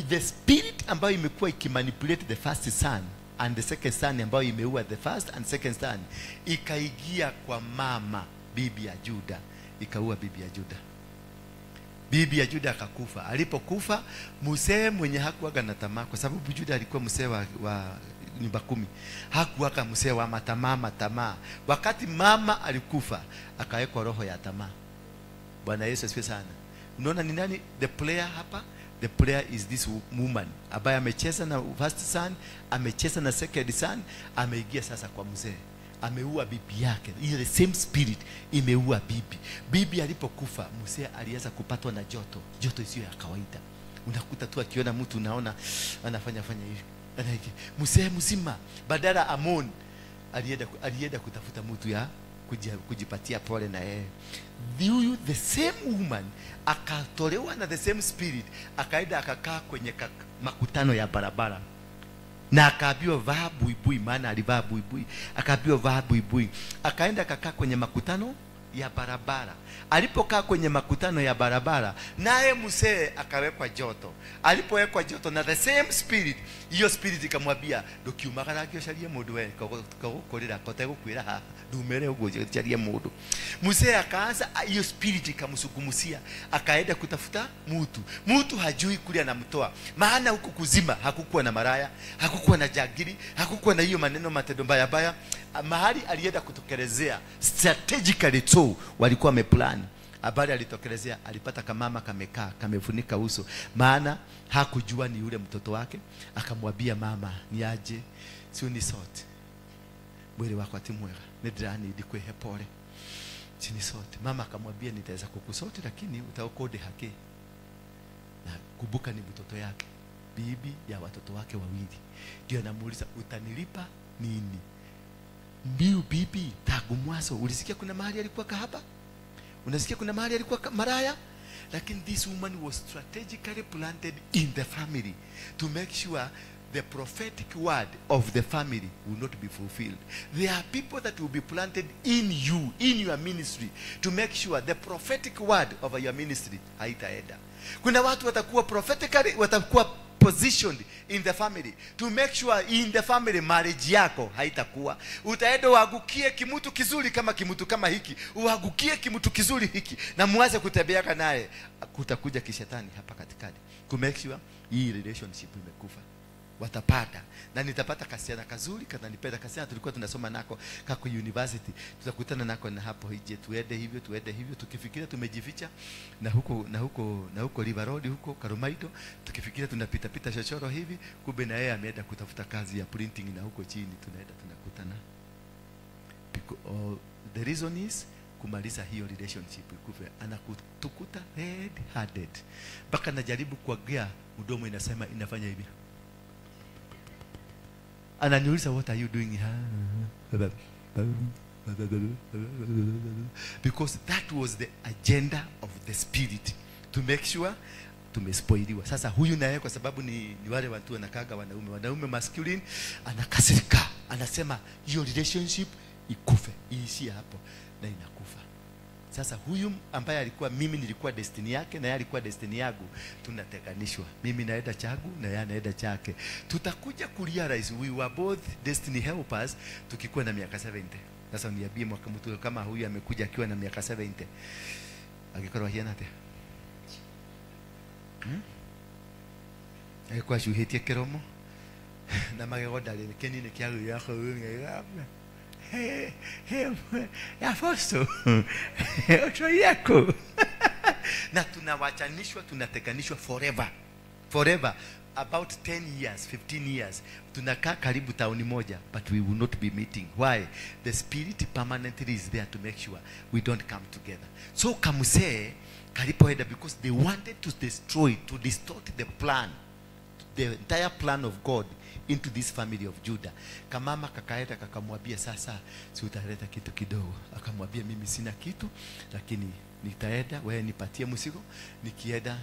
The spirit ambayo imekuwa ikimanipulate the first son and the second son, ambayo imeua the first and second son, ikaigia kwa mama bibi ya Juda, ikaua bibi ya Juda. Bibi ya Juda akakufa. Alipokufa, mzee mwenye hakuwaga na tamaa, kwa sababu Juda alikuwa mzee wa nyumba 10. Hakuwaka mzee wa matamaa. Wakati mama alikufa, akawekwa roho ya tamaa. Bwana Yesu asifiwe sana. Unaona ni nani the player hapa? The player is this woman ambaye amecheza na first son, amecheza na second son, ameingia sasa kwa mzee. Ameua bibi yake. Ile same spirit imeua bibi. Bibi alipokufa, mzee alianza kupatwa na joto. Joto isiyo ya kawaida. Unakuta tu akiona mtu unaona anafanya hivi. Mzee mzima badala Amon alienda kutafuta mtu ya kujipatia pole na yeye. The same woman akatolewa na the same spirit, akaenda akakaa kwenye makutano ya barabara. Na akaambiwa vaa buibui, maana alivaa buibui. Akaambiwa vaa buibui. Akaenda akakaa kwenye makutano ya barabara. Alipokaa kwenye makutano ya barabara, naye mzee akawekwa joto. Alipowekwa joto na the same spirit, hiyo spirit ikamwambia ndukiumagara kiocarie mundu we kagukorera kotegukwira ha ndumere ugo charie mundu. Mzee akaanza, hiyo spirit ikamsukumusia, akaenda kutafuta mtu hajui kule anamtoa, maana huku kuzima hakukuwa na maraya, hakukuwa na jagiri, hakukuwa na hiyo maneno matendo mbaya baya. Mahali alienda kutokelezea strategically tu walikuwa wameplan. Habari alitokelezea, alipata kamama kamekaa kamefunika uso, maana hakujua ni yule mtoto wake. Akamwambia mama, ni aje, si unisote mwili wako ati mwega, nidrani ndikwehe pole chini sote. Mama akamwambia, nitaweza kukusote lakini utaokode haki. Na kumbuka ni mtoto yake, bibi ya watoto wake wawili. Ndio anamuuliza, utanilipa nini? Mbiu bibi, tangu mwanzo ulisikia kuna mahali alikuwa kahaba? Unasikia kuna mahali alikuwa maraya? Lakini this woman was strategically planted in the family to make sure the prophetic word of the family will not be fulfilled. There are people that will be planted in you, in your ministry, to make sure the prophetic word of your ministry haitaenda. Kuna watu watakuwa prophetically, watakuwa positioned in the family to make sure in the family marriage yako haitakuwa. Utaenda uagukie kimutu kizuri kama kimutu kama hiki, uagukie kimutu kizuri hiki na muanze kutembeaka naye, kutakuja kishetani hapa katikati to make sure hii relationship imekufa. Watapata, na nitapata kasiana kazuri kana nipenda kasiana tulikuwa tunasoma nako kako university, tutakutana nako na hapo hije tuende hivyo tukifikiria tumejificha na huko River Road huko Karumaido, tukifikiria tunapita chochoro hivi, kumbe na yeye ameenda kutafuta kazi ya printing na huko chini tunaenda tunakutana. The reason is kumaliza hiyo relationship ikufe, anakutukuta red handed mpaka najaribu kuagea mdomo inasema inafanya hivi. Ananiuliza, what are you doing here? Because that was the agenda of the spirit to make sure tumespoiliwa. Sasa huyu naye kwa sababu ni wale watu wanakaga wanaume masculine, anakasirika, anasema hiyo relationship ikufe, iishie hapo, na inakufa. Sasa huyu ambaye alikuwa mimi nilikuwa destiny yake na yeye alikuwa destiny yangu, tunateganishwa. Mimi naenda changu na yeye anaenda chake. Tutakuja kurealize we were both destiny helpers tukikuwa na miaka 70. Sasa niambie mwaka mtu kama huyu amekuja akiwa na miaka 70. Angekuwa hiana ate. Alikuwa shuhitie keromo na magegoda ile kenini kiago yako wewe. Ya fosto ocho yako na tunawachanishwa, tunateganishwa forever. About 10 years, 15 years tunakaa karibu tauni moja, but we will not be meeting. Why? The spirit permanently is there to make sure we don't come together. So kamuse kalipoenda, because they wanted to destroy, to distort the plan, the entire plan of God into this family of Judah. Kamama kakaenda kakamwambia, sasa si utaleta kitu kidogo? Akamwambia, mimi sina kitu, lakini nitaenda, wewe nipatie mzigo, nikienda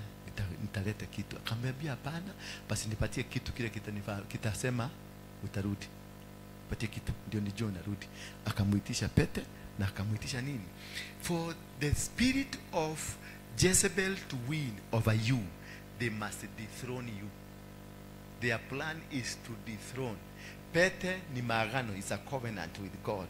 nitaleta kitu. Akamwambia, hapana, basi nipatie kitu kile kitasema utarudi. Patie kitu ndio nijue narudi. Akamuitisha pete na akamuitisha nini? For the spirit of Jezebel to win over you, they must dethrone you. Their plan is to dethrone. Pete ni maagano, is a covenant with God.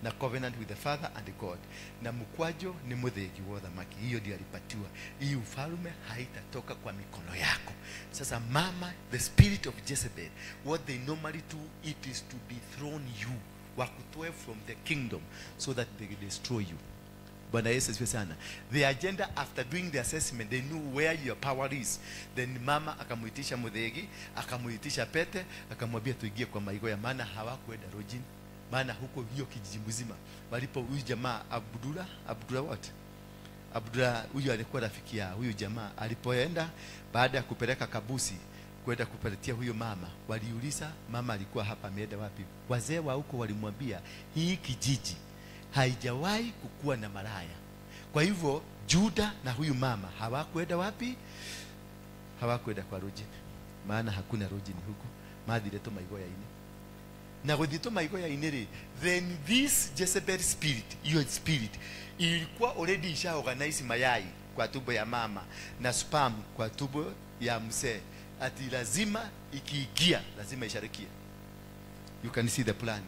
Na covenant with the Father and God. Na mkwajo ni muthegi wa thamaki. Hiyo ndio alipatiwa. Hii ufalme haitatoka kwa mikono yako. Sasa mama, the spirit of Jezebel, what they normally do, it is to dethrone you. Wakutoe from the kingdom so that they destroy you. Bwana Yesu asifiwe sana. The agenda, after doing the assessment, they knew where your power is. Then mama akamuitisha muthegi, akamuitisha pete, akamwambia tuingie kwa maigo ya, maana hawakwenda rojini. Maana huko hiyo kijiji mzima walipo huyu jamaa Abdullah huyu alikuwa rafiki ya huyu jamaa, alipoenda baada ya kupeleka kabusi kwenda kupeletia huyo mama, waliuliza mama alikuwa hapa, ameenda wapi? Wazee wa huko walimwambia hii kijiji haijawahi kukua na maraya. Kwa hivyo Juda na huyu mama hawakwenda wapi? Hawakwenda kwa rojini, maana hakuna rojini huko. Maadhi leto maigo ya ini. na gudito maigo ya inere, then this Jezebel spirit, your spirit, ilikuwa already isha organize mayai kwa tumbo ya mama na sperm kwa tumbo ya mzee, ati lazima ikiingia lazima isharikie. You can see the plan.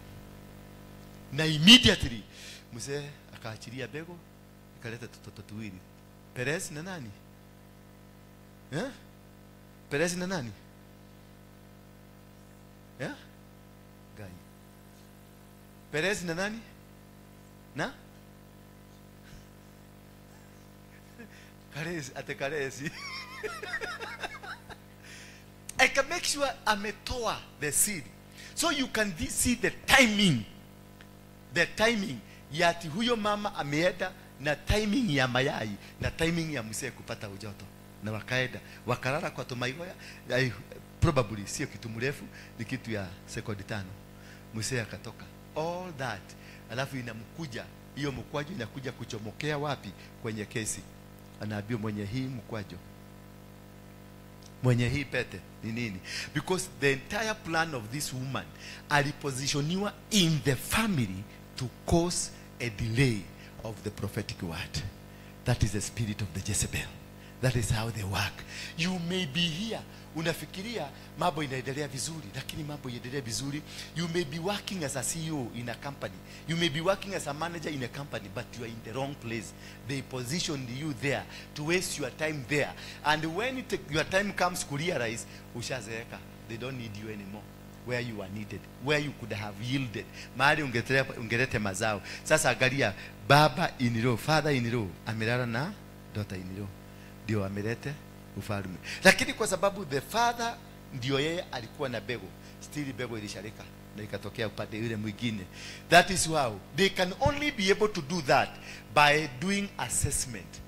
Na immediately mzee akaachilia bego, ikaleta tutoto tuwili. Perez na nani? Perez na nani? Gai. Perez na nani? Na? Karezi, ate Karezi. I can make sure ametoa the seed. So you can see the timing. The timing ya ati huyo mama ameenda na timing ya mayai na timing ya mzee kupata ujoto. Na wakaenda, wakalala kwa Tomaigoya, probably sio kitu mrefu, ni kitu ya sekondi 5. Mzee akatoka. All that. Alafu inamkuja, hiyo mkwajo inakuja kuchomokea wapi? Kwenye kesi. Anaambiwa mwenye hii mkwajo, mwenye hii pete ni nini? Because the entire plan of this woman alipositioniwa in the family to cause a delay of the prophetic word. That is the spirit of the Jezebel. That is how they work. You may be here, unafikiria mambo inaendelea vizuri, lakini mambo inaendelea vizuri. You may be working as a CEO in a company. You may be working as a manager in a company, but you are in the wrong place. They positioned you there to waste your time there. And when your time comes to realize, ushazeeka, they don't need you anymore. Where you are needed, where you could have yielded, mahali ungelete mazao. Sasa angalia, baba iniro, father iniro amelala na daughter iniro, ndio amelete ufalme. Lakini kwa sababu the father ndio yeye alikuwa na bego, still bego ilisharika na ikatokea upande yule mwingine. That is how they can only be able to do that by doing assessment,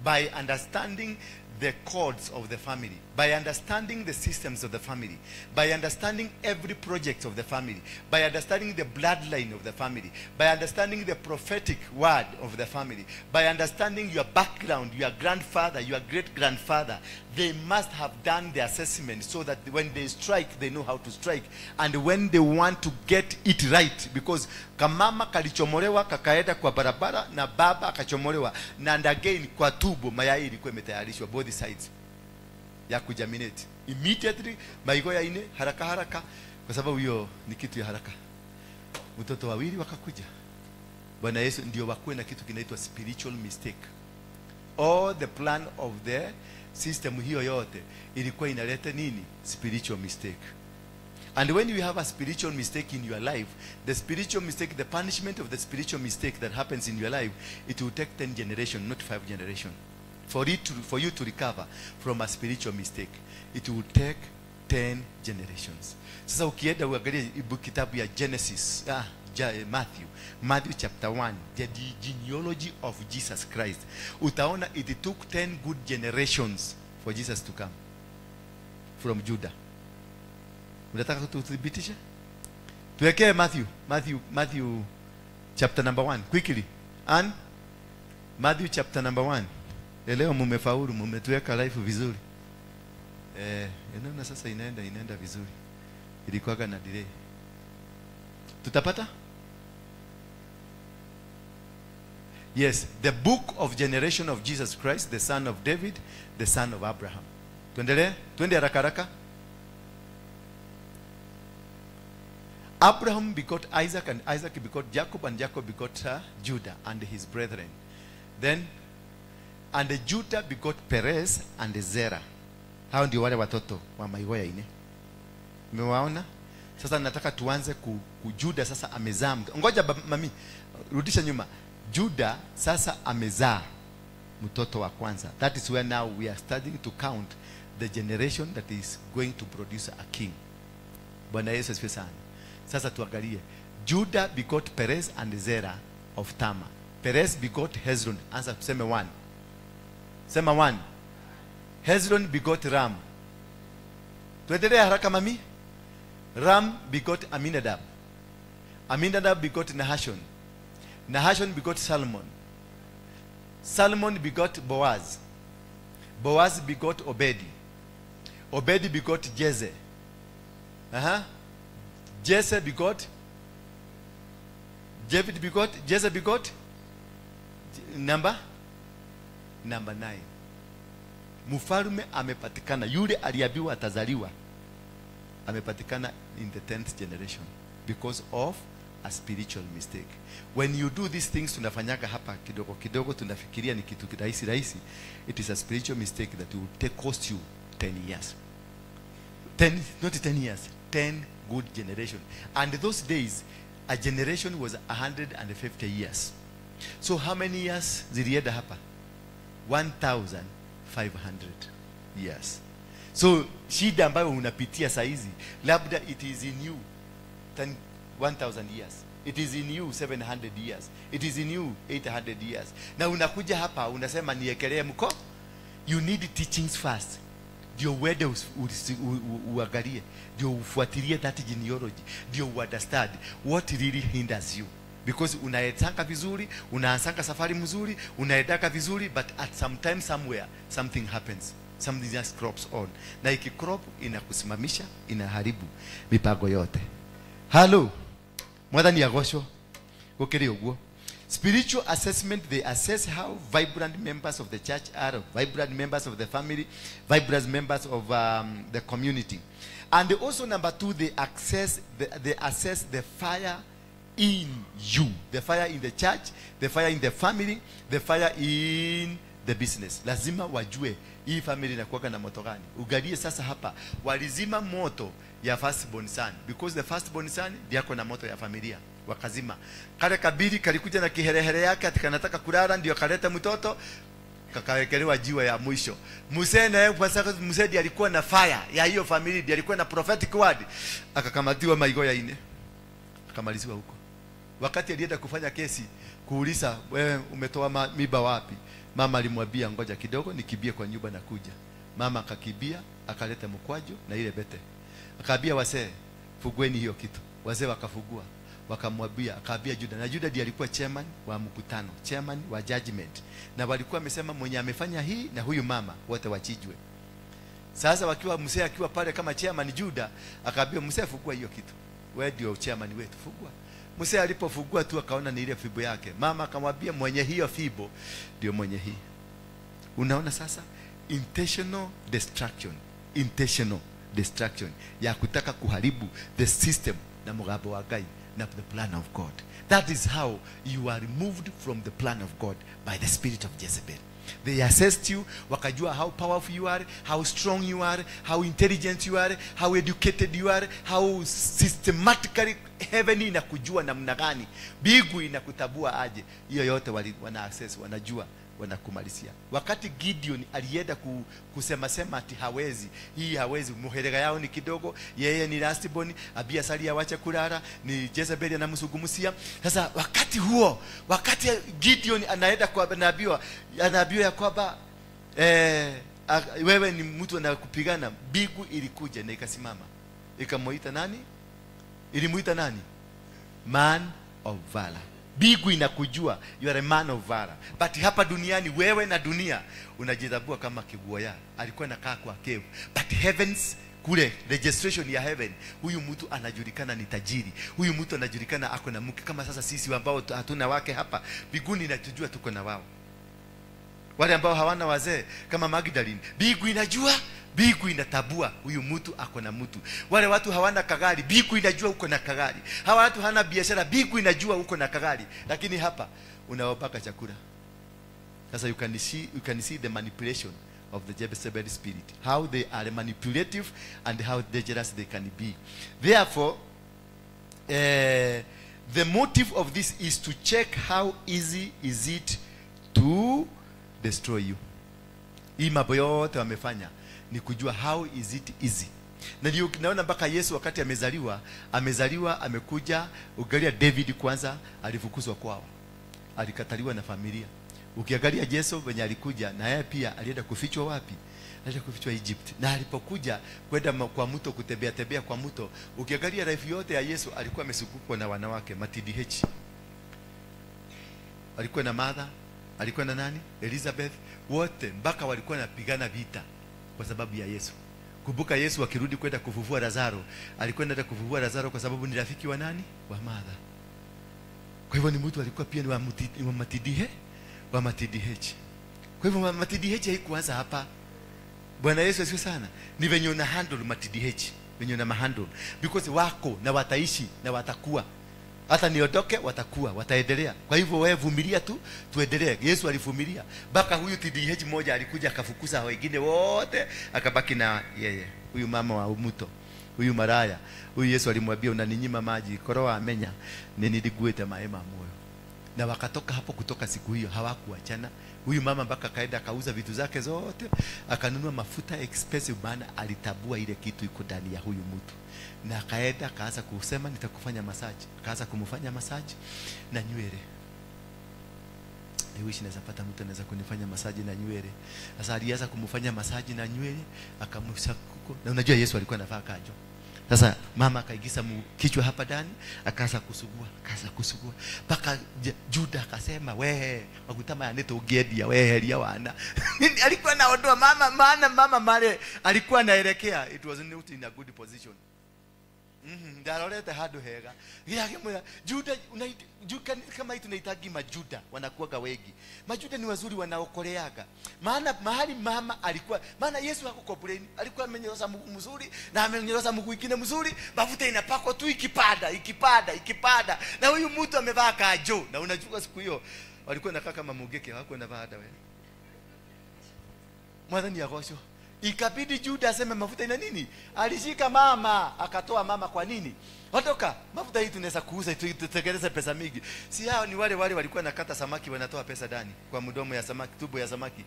by understanding the codes of the family, by understanding the systems of the family, by understanding every project of the family, by understanding the bloodline of the family, by understanding the prophetic word of the family, by understanding your background, your grandfather, your great-grandfather. They must have done the assessment so that when they strike, they know how to strike. And when they want to get it right, because kamama kalichomolewa kakaenda kwa barabara na baba akachomolewa, and again kwa tubo mayai ilikuwa imetayarishwa both sides ya kujaminate. Immediately maigo ya ine haraka haraka, kwa sababu hiyo ni kitu ya haraka. Mtoto wawili wakakuja. Bwana Yesu ndio wakuwe na kitu kinaitwa spiritual mistake. All the plan of the system hiyo yote ilikuwa inaleta nini? Spiritual mistake. And when you have a spiritual mistake in your life, the spiritual mistake, the punishment of the spiritual mistake that happens in your life, it will take 10 generations, not 5 generations. For you to recover from a spiritual mistake, it will take 10 generations. Sasa ukienda uangalie kitabu ya Genesis, Matthew chapter 1, the genealogy of Jesus Christ, utaona it took 10 good generations for Jesus to come from Judah. Unataka tuthibitishe? Tuwekee Matthew chapter number 1 quickly. And Matthew chapter number 1. Leo mumefaulu, mumetuweka life vizuri. Inaona sasa inaenda vizuri. Ilikuwa na delay. Tutapata? Yes, the book of generation of Jesus Christ, the son of David, the son of Abraham. Tuendelee? Twende haraka haraka. Abraham begot Isaac, and Isaac begot Jacob, and Jacob begot Judah and his brethren. Then, and Judah begot Perez and Zerah. Hao ndio wale watoto wa maigoya ine. Umewaona? Sasa nataka tuanze Judah sasa amezaa. Ngoja mami, rudisha nyuma. Judah sasa amezaa mtoto wa kwanza. That is where now we are starting to count the generation that is going to produce a king. Bwana Yesu asifiwe sana. Sasa tuangalie. Judah begot Perez and Zerah of Tamar. Perez begot Hezron. Anza tuseme 1. Sema 1. Hezron begot Ram. Tuendelee haraka mami. Ram begot Aminadab. Aminadab begot Nahashon. Nahashon begot Salmon. Salmon begot Boaz. Boaz begot Obedi. Obedi begot Jesse. Jesse begot Jesse begot number 9. Mfalme amepatikana, yule aliambiwa atazaliwa amepatikana in the 10th generation because of a spiritual mistake. When you do these things tunafanyaka hapa kidogo kidogo, tunafikiria ni kitu rahisi. It is a spiritual mistake that will cost you 10 years. 10, not 10 years, 10 good generation. And those days a generation was 150 years. So how many years zilienda hapa? 1500 years. So shida ambayo unapitia saizi, labda it is in you 1000 years, it is in you 700 years, it is in you 800 years. Na unakuja hapa unasema niekelee mko. You need teachings first. Ndio uende uangalie, ndio ufuatilie that genealogy, ndio understand what really hinders you. Because unaetanga vizuri, unaanzanga safari mzuri, unaedaka vizuri, but at some time somewhere something happens. Something just crops on. Na ikicrop inakusimamisha, inaharibu mipango yote. Hello. Mwathani agocwo. Gukiri uguo. Spiritual assessment, they assess how vibrant members of the church are, vibrant members of the family, vibrant members of the community. And also number 2, they assess the fire in you, the fire in the church, the fire in the family, the fire in the business. Lazima wajue hii family inakuwa na moto gani. Ugalie sasa hapa walizima moto ya firstborn son, because the firstborn son ndiye ako na moto ya familia. Wakazima kale kabiri kalikuja na kiherehere yake, atikanataka kulala, ndio kaleta mtoto, kakawekelewa jiwe ya mwisho. Mzee naye kwa sababu mzee ndiye alikuwa na fire ya hiyo family, ndiye alikuwa na prophetic word, akakamatiwa maigo ya 4, akamaliziwa huko. Wakati alienda kufanya kesi kuuliza, wewe umetoa miba wapi? Mama alimwambia ngoja kidogo nikibie kwa nyumba na kuja. Mama akakibia, akaleta mkwaju na ile bete. Akaambia wazee, fugueni hiyo kitu. Wazee wakafugua. Wakamwambia, akaambia Juda, na Juda ndiye alikuwa chairman wa mkutano, chairman wa judgment. Na walikuwa wamesema mwenye amefanya hii na huyu mama wote wachijwe. Sasa wakiwa mzee akiwa pale kama chairman, Juda akaambia mzee, fugua hiyo kitu. Wewe ndio chairman wetu, fugua. Mzee alipofugua tu akaona ni ile fibo yake. Mama akamwambia mwenye hiyo fibo ndio mwenye hii. Unaona sasa intentional destruction ya kutaka kuharibu the system na mugabo wa Ngai na the plan of God. That is how you are removed from the plan of God by the spirit of Jezebel. They assessed you, wakajua how powerful you are, how strong you are, how intelligent you are, how educated you are, how systematically heaven inakujua namna gani, bigu inakutabua aje. Hiyo yote wana access, wanajua, wanakumalisia. Wakati Gideon alienda kusema ati hawezi, hii hawezi, muherega yao ni kidogo, yeye ni lastborn, Abiasari awache kulala, ni Jezebel anamsugumusia. Sasa wakati huo, wakati Gideon anaenda kwa anaambiwa ya kwamba wewe ni mtu anakupigana, bigu ilikuja na ikasimama. Ikamuita nani? Ilimuita nani? Man of valor. Bigu inakujua, you are a man of valor. But hapa duniani wewe na dunia unajidhabua kama kiguoya. Alikuwa nakaa kwa cave. But heavens kule registration ya heaven, huyu mtu anajulikana ni tajiri. Huyu mtu anajulikana ako na mke, kama sasa sisi ambao hatuna wake hapa. Biguni inatujua tuko na wao. Wale ambao hawana wazee kama Magdalene, bigu inajua, bigu inatabua huyu mtu ako na mtu. Wale watu hawana kagari, bigu inajua uko na kagari. Hawa watu hana biashara, bigu inajua uko na kagari. Lakini hapa unaopaka chakula. Sasa you can see the manipulation of the Jezebel spirit, how they are manipulative and how dangerous they can be. Therefore, the motive of this is to check how easy is it to destroy you. Hii mambo yote wamefanya ni kujua how is it easy. Na ndio naona mpaka Yesu wakati amezaliwa amekuja, ugalia David kwanza alifukuzwa kwao, alikataliwa na familia. Ukiangalia Yesu venye alikuja, na yeye pia alienda kufichwa wapi? Alienda kufichwa Egypt. Na alipokuja kwenda kwa mto, kutembea kwa mto, ukiangalia life yote ya Yesu alikuwa amesukukwa na wanawake, TDH. Alikuwa na Martha, alikuwa na nani? Elizabeth, wote mpaka walikuwa napigana vita kwa sababu ya Yesu. Kumbuka Yesu akirudi kwenda kufufua Lazaro, alikuwa anaenda kufufua Lazaro kwa sababu ni rafiki wa nani? Wa Martha. Kwa hivyo ni mtu alikuwa pia ni wa matidihe, wa matidihechi. Kwa hivyo matidihechi haikuanza hapa. Bwana Yesu asifiwe sana. Ni venye una handle matidihechi, venye una handle, because wako na wataishi na watakuwa. Hata niondoke watakuwa, wataendelea. Kwa hivyo wewe vumilia tu, tuendelee. Yesu alivumilia. Baka huyu TDH moja alikuja akafukuza wengine wote, akabaki na yeye. Huyu mama wa mto, huyu maraya. Huyu Yesu alimwambia unaninyima maji, koroa amenya, niliguete maema moyo. Na wakatoka hapo, kutoka siku hiyo hawakuachana. Huyu mama mpaka kaenda akauza vitu zake zote, akanunua mafuta expensive, maana alitabua ile kitu iko ndani ya huyu mtu. Na akaenda akaanza kusema nitakufanya massage. Akaanza kumfanya massage na nywele. I wish naweza pata mtu anaweza kunifanya massage na nywele. Sasa alianza kumfanya massage na nywele, akamsha kuko. Na unajua Yesu alikuwa anavaa kajo. Sasa mama akaingiza kichwa hapa ndani, akaanza kusugua. Paka Juda akasema, "Wewe, wakutama yaneto ugedia wewe heria wana." Alikuwa anaondoa mama male alikuwa anaelekea. It was not in a good position. Ndarolete hado hega. Yake mwana Juda kama hii tunahitaji majuda wanakuaga wengi. Majuda ni wazuri, wanaokoleaga. Maana mahali mama alikuwa, maana Yesu hakukomplain, alikuwa amenyorosa mguu mzuri na amenyorosa mguu ingine mzuri, mafuta inapakwa tu ikipada. Na huyu mtu amevaa kajo, na unajua siku hiyo walikuwa nakaa kama mugeke, hawakuwa navaa hada wewe. Mwadhani ya gosho. Ikabidi Juda aseme mafuta ina nini? Alishika mama, akatoa mama. Kwa nini? Watoka, mafuta hii tunaweza kuuza, tutekeleze pesa mingi. Si hao ni wale walikuwa nakata samaki, wanatoa pesa ndani kwa mdomo ya samaki, tubo ya samaki.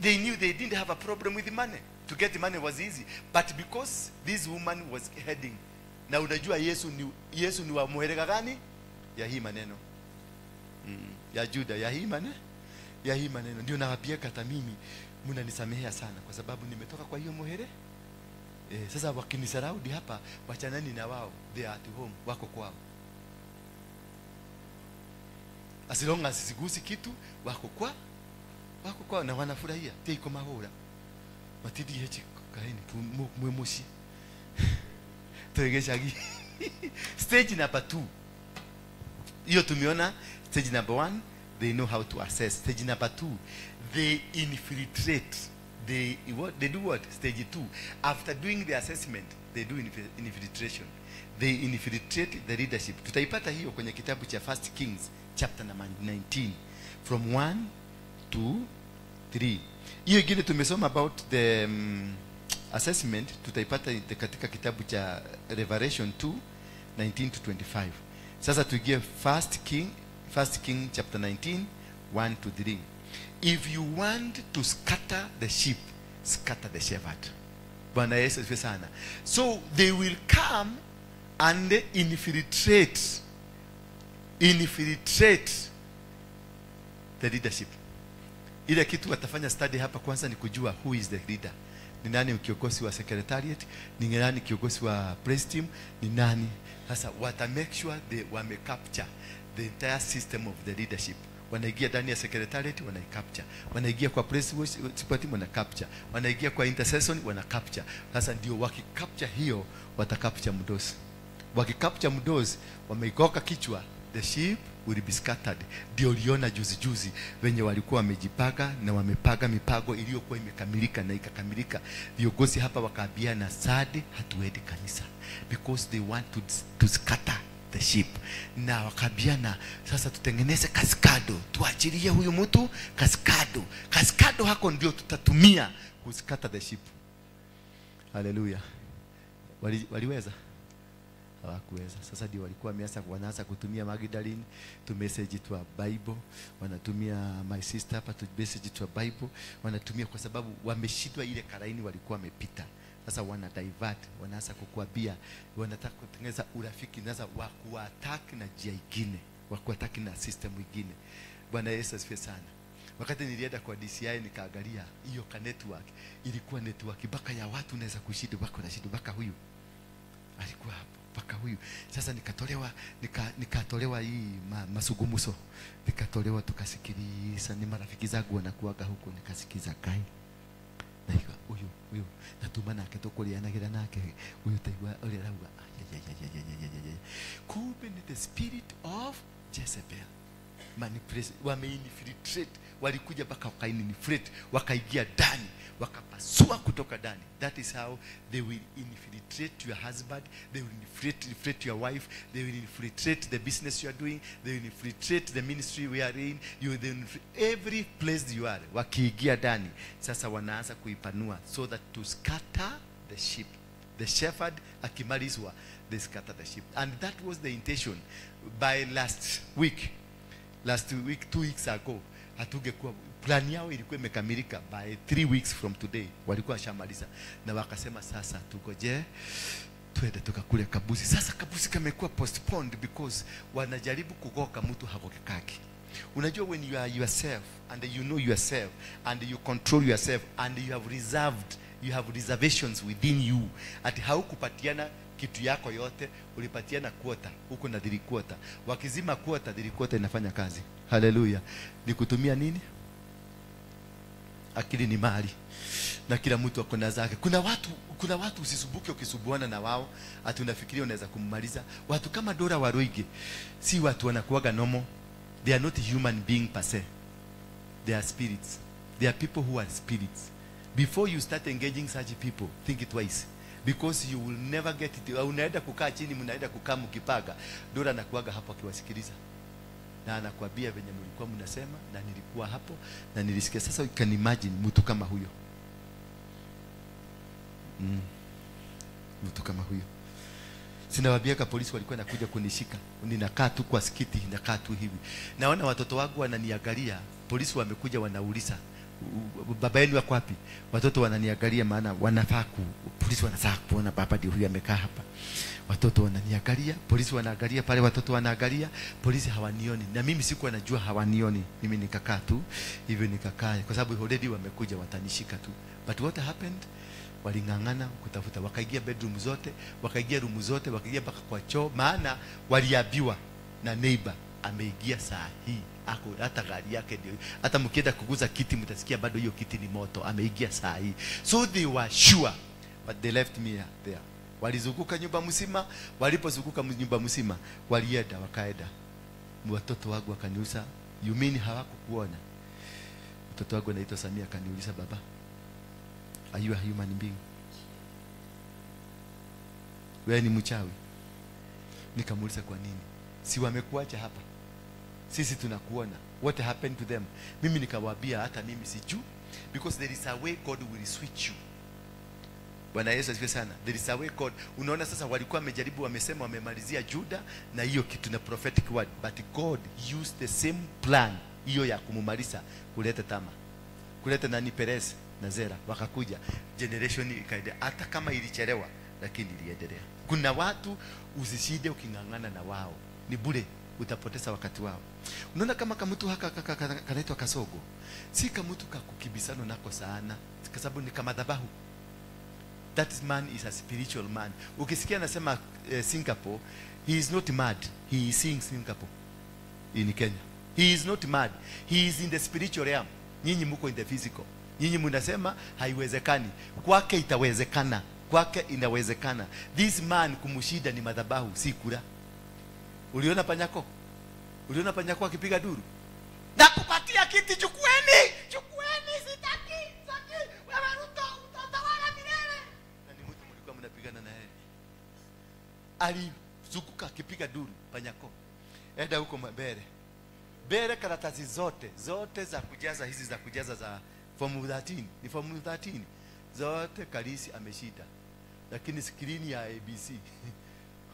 They knew they didn't have a problem with money. To get money was easy, but because this woman was heading. Na unajua Yesu ni wa muherega gani? Ya hii maneno. Ya Juda, ya hii maneno. Ndio nawaambia hata mimi mnanisamehea sana kwa sababu nimetoka kwa hiyo muhere. Sasa wakinisaraudi hapa, wachanani na wao, they are at home, wako kwao. As long as sigusi kitu, wako kwao na wanafurahia. Teiko mahora. Matidi hechi kaeni mwemoshi. Tuegeshagi. Stage number 2. Hiyo tumeona stage number 1, they know how to assess. Stage number 2, they infiltrate. They do what? Stage 2. After doing the assessment, they do infiltration. They infiltrate the leadership. Tutaipata hiyo kwenye kitabu cha 1 Kings chapter number 19 from 1 to 3. Hiyo ingine tumesoma about the assessment, tutaipata katika kitabu cha Revelation 2:19 to 25. Sasa tuingie 1 King chapter 19 1 to 3. If you want to scatter the sheep, scatter the shepherd. Bwana Yesu asifiwe sana. So they will come and infiltrate the leadership. Ile kitu watafanya study hapa kwanza ni kujua who is the leader. Ni nani kiongozi wa secretariat, ni nani kiongozi wa press team, ni nani. Sasa wata make sure they wame capture the entire system of the leadership. Wanaingia ndani ya secretariat, wana capture. Wanaingia kwa press team, wana capture. Wanaingia kwa intercession, wana capture. Sasa ndio wakicapture hiyo, wata capture mdosi. Wakicapture mdosi, wameikoka kichwa, the sheep will be scattered. Ndio uliona juzi wenye walikuwa wamejipanga na wamepaga mipago iliyokuwa imekamilika na ikakamilika. Viongozi hapa wakaambiana sadi hatuendi kanisa because they want to scatter the sheep. Na wakaambiana sasa tutengeneze kaskado, tuachilie huyu mtu kaskado hako ndio tutatumia kuscatter the sheep. Hallelujah. Waliweza? Hawakuweza. Sasa ndio walikuwa wanaanza kutumia Magdalene to message to a Bible, wanatumia my sister hapa to message to a Bible, wanatumia kwa sababu wameshindwa ile karaini walikuwa wamepita. Sasa wana divert, wanaanza kukuambia wanataka kutengeneza urafiki naza wa kuattack na njia nyingine, wa kuattack na system nyingine. Bwana Yesu asifiwe sana. Wakati nilienda kwa DCI nikaangalia hiyo ka network, ilikuwa network baka ya watu naweza kushinda baka huyu alikuwa hapo mpaka huyu. Sasa nikatolewa hii masugumuso, nikatolewa tukasikiliza. Ni marafiki zangu wanakuaga huko, nikasikiza kai na huyu natumana aketokulianagira nake huyu taigwa ole rauga kumbe ni the spirit of Jezebel manipulation, wameinfiltrate, walikuja mpaka wakainfiltrate, wakaingia ndani, wakapasua kutoka ndani. That is how they will infiltrate your husband, they will infiltrate your wife, they will infiltrate the business you are doing, they will infiltrate the ministry we are in, you will every place you are. Wakiingia ndani, sasa wanaanza kuipanua so that to scatter the sheep. The shepherd akimalizwa, they scatter the sheep. And that was the intention. By last week, 2 weeks ago, hatungekuwa plan yao ilikuwa imekamilika. By 3 weeks from today walikuwa shamaliza, na wakasema sasa tugoje twende tukakule kabusi. Sasa kabusi kamekuwa postponed because wanajaribu kugoka mtu hagokekaki. Unajua, when you are yourself and you know yourself and you control yourself and you have reservations within you, ati haukupatiana kitu yako yote, ulipatiana quota huko na 3 quarter. Wakizima quota, 3 quarter inafanya kazi. Haleluya. Ni kutumia nini? Akili ni mali, na kila mtu akona zake. Kuna watu usisubuke ukisubuana na wao, ati unafikiria unaweza kummaliza. Watu kama Dora Waroige si watu wanakuaga normal. They are not human being per se. They are spirits. They are people who are spirits. Before you start engaging such people, think it twice, because you will never get it. Unaenda kukaa chini, mnaenda kukaa mkipaga. Dora anakuaga hapo akiwasikiliza, na anakuambia venye mlikuwa mnasema, na nilikuwa hapo na nilisikia. Sasa you can imagine mtu kama huyo. Mtu kama huyo. Sinawaambia polisi walikuwa nakuja kunishika, ninakaa tu kwa skiti, ninakaa tu hivi. Naona watoto wangu wananiangalia, polisi wamekuja wanauliza, baba yenu wako wapi? Watoto wananiangalia, maana wanafaa polisi wanataka kuona baba ndio huyu amekaa hapa. Watoto wananiangalia, polisi wanaangalia pale, watoto wanaangalia, polisi hawanioni, na mimi sikuwa najua hawanioni. Mimi nikakaa tu hivyo, nikakaa kwa sababu already wamekuja watanishika tu. But what happened? Walingangana kutafuta, wakaingia bedroom zote, wakaingia room zote, wakaingia mpaka kwa choo, maana waliambiwa na neighbor ameingia saa hii, ako hata gari yake ndio, hata mkienda kuguza kiti mtasikia bado hiyo kiti ni moto, ameingia saa hii. So they were sure, but they left me there. Walizunguka nyumba mzima, walipozunguka nyumba mzima, walienda wakaenda. Watoto wangu wakaniuliza, you mean hawakukuona? Mtoto wangu anaitwa Samia akaniuliza, baba, are you a human being? Wewe ni mchawi? Nikamuuliza kwa nini? Si wamekuacha hapa? Sisi tunakuona. What happened to them? Mimi nikawaambia hata mimi sijui, because there is a way God will switch you. Bwana Yesu asifiwe sana. There is a way God. Unaona sasa walikuwa wamejaribu, wamesema wamemalizia Juda na hiyo kitu na prophetic word, but God used the same plan hiyo ya kumumaliza kuleta Tama, kuleta nani, Perez na Zera, wakakuja, generation ikaendelea, hata kama ilichelewa lakini iliendelea. Kuna watu usishinde ukingangana na wao, ni bure, utapoteza wakati wao. Unaona kama mtu haka kanaitwa Kasogo, si kama mtu kakukibisano nako sana, kwa sababu ni kama dhabahu. That man is a spiritual man. Ukisikia anasema Singapore, he is not mad, he is seeing Singapore in Kenya. He is not mad, he is in the spiritual realm. Nyinyi mko in the physical. Nyinyi mnasema haiwezekani, kwake itawezekana, kwake inawezekana. This man kumshida ni madhabahu, si kula. Uliona panyako? Uliona panyako akipiga duru? Nakupatia kiti, chukueni, sitaki. Wewe Ruto utatawala milele. Na ni mtu mlikuwa mnapigana na yeye. Alizunguka akipiga duru panyako. Enda huko mbele. Bere karatasi zote za kujaza, hizi za kujaza za form 13, ni form 13 zote Kalisi ameshida, lakini skrini ya ABC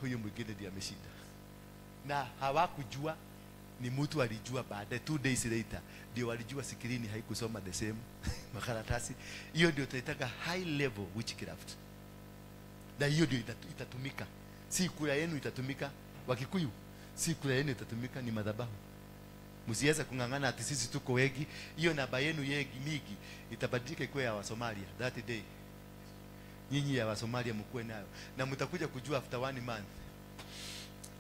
huyo mwingine ndiye ameshida, na hawakujua. Ni mtu alijua baada 2 days later ndio walijua skrini haikusoma the same makaratasi. Hiyo ndio tunaitaka high level witchcraft, na hiyo ndio itatumika. Si kura yenu itatumika, Wakikuyu, si kura yenu itatumika, ni madhabahu. Msiweza kungangana ati sisi tuko wengi. Hiyo namba yenu yengi migi itabadilika ikuwe ya Wasomalia that day. Nyinyi ya Wasomalia mkuwe nayo, na mtakuja kujua after 1 month,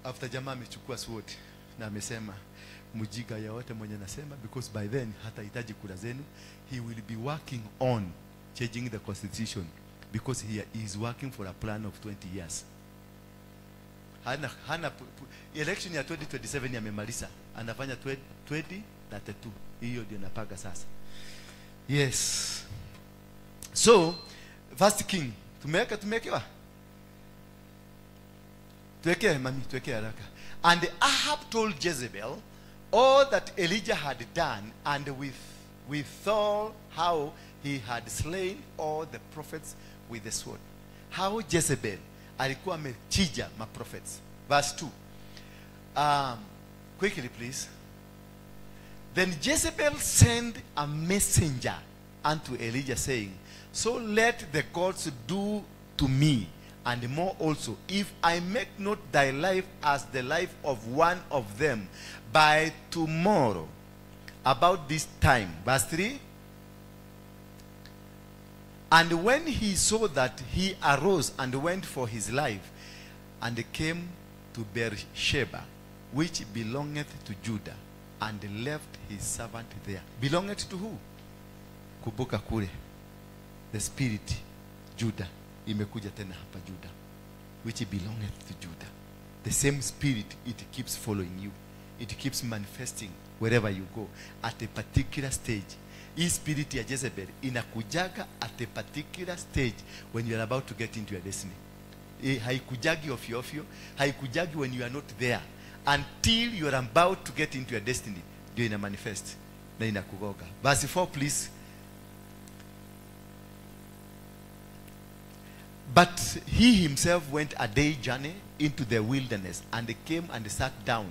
after jamaa amechukua sword na amesema mjiga yote mwenye nasema, because by then hata hitaji kura zenu. He will be working on changing the constitution, because he is working for a plan of 20 years. hana election ya 2027 yamemaliza, anafanya 2032. Hiyo ndio napaga sasa. Yes. So first king tumewekewa, tuweke mami, tuweke haraka. And Ahab told Jezebel all that Elijah had done, and withal how he had slain all the prophets with the sword. How Jezebel alikuwa amechija ma prophets. Verse 2. Quickly please. Then Jezebel sent a messenger unto Elijah, saying, so let the gods do to me, and more also, if I make not thy life as the life of one of them by tomorrow about this time. Verse 3. And when he saw that, he arose and went for his life, and came to Beersheba, which belongeth to Judah, and left his servant there. Belongeth to who? Kubuka kule. The spirit Judah imekuja tena hapa Judah, which belongeth to Judah. The same spirit, it keeps following you. It keeps manifesting wherever you go at a particular stage. Hii spirit ya Jezebel inakujaga at a particular stage when you are about to get into your destiny. Haikujagi ofyo ofyo, haikujagi when you are not there. Until you are about to get into your destiny, ndio ina manifest na inakugoga. Verse 4 please. But he himself went a day journey into the wilderness, and came and sat down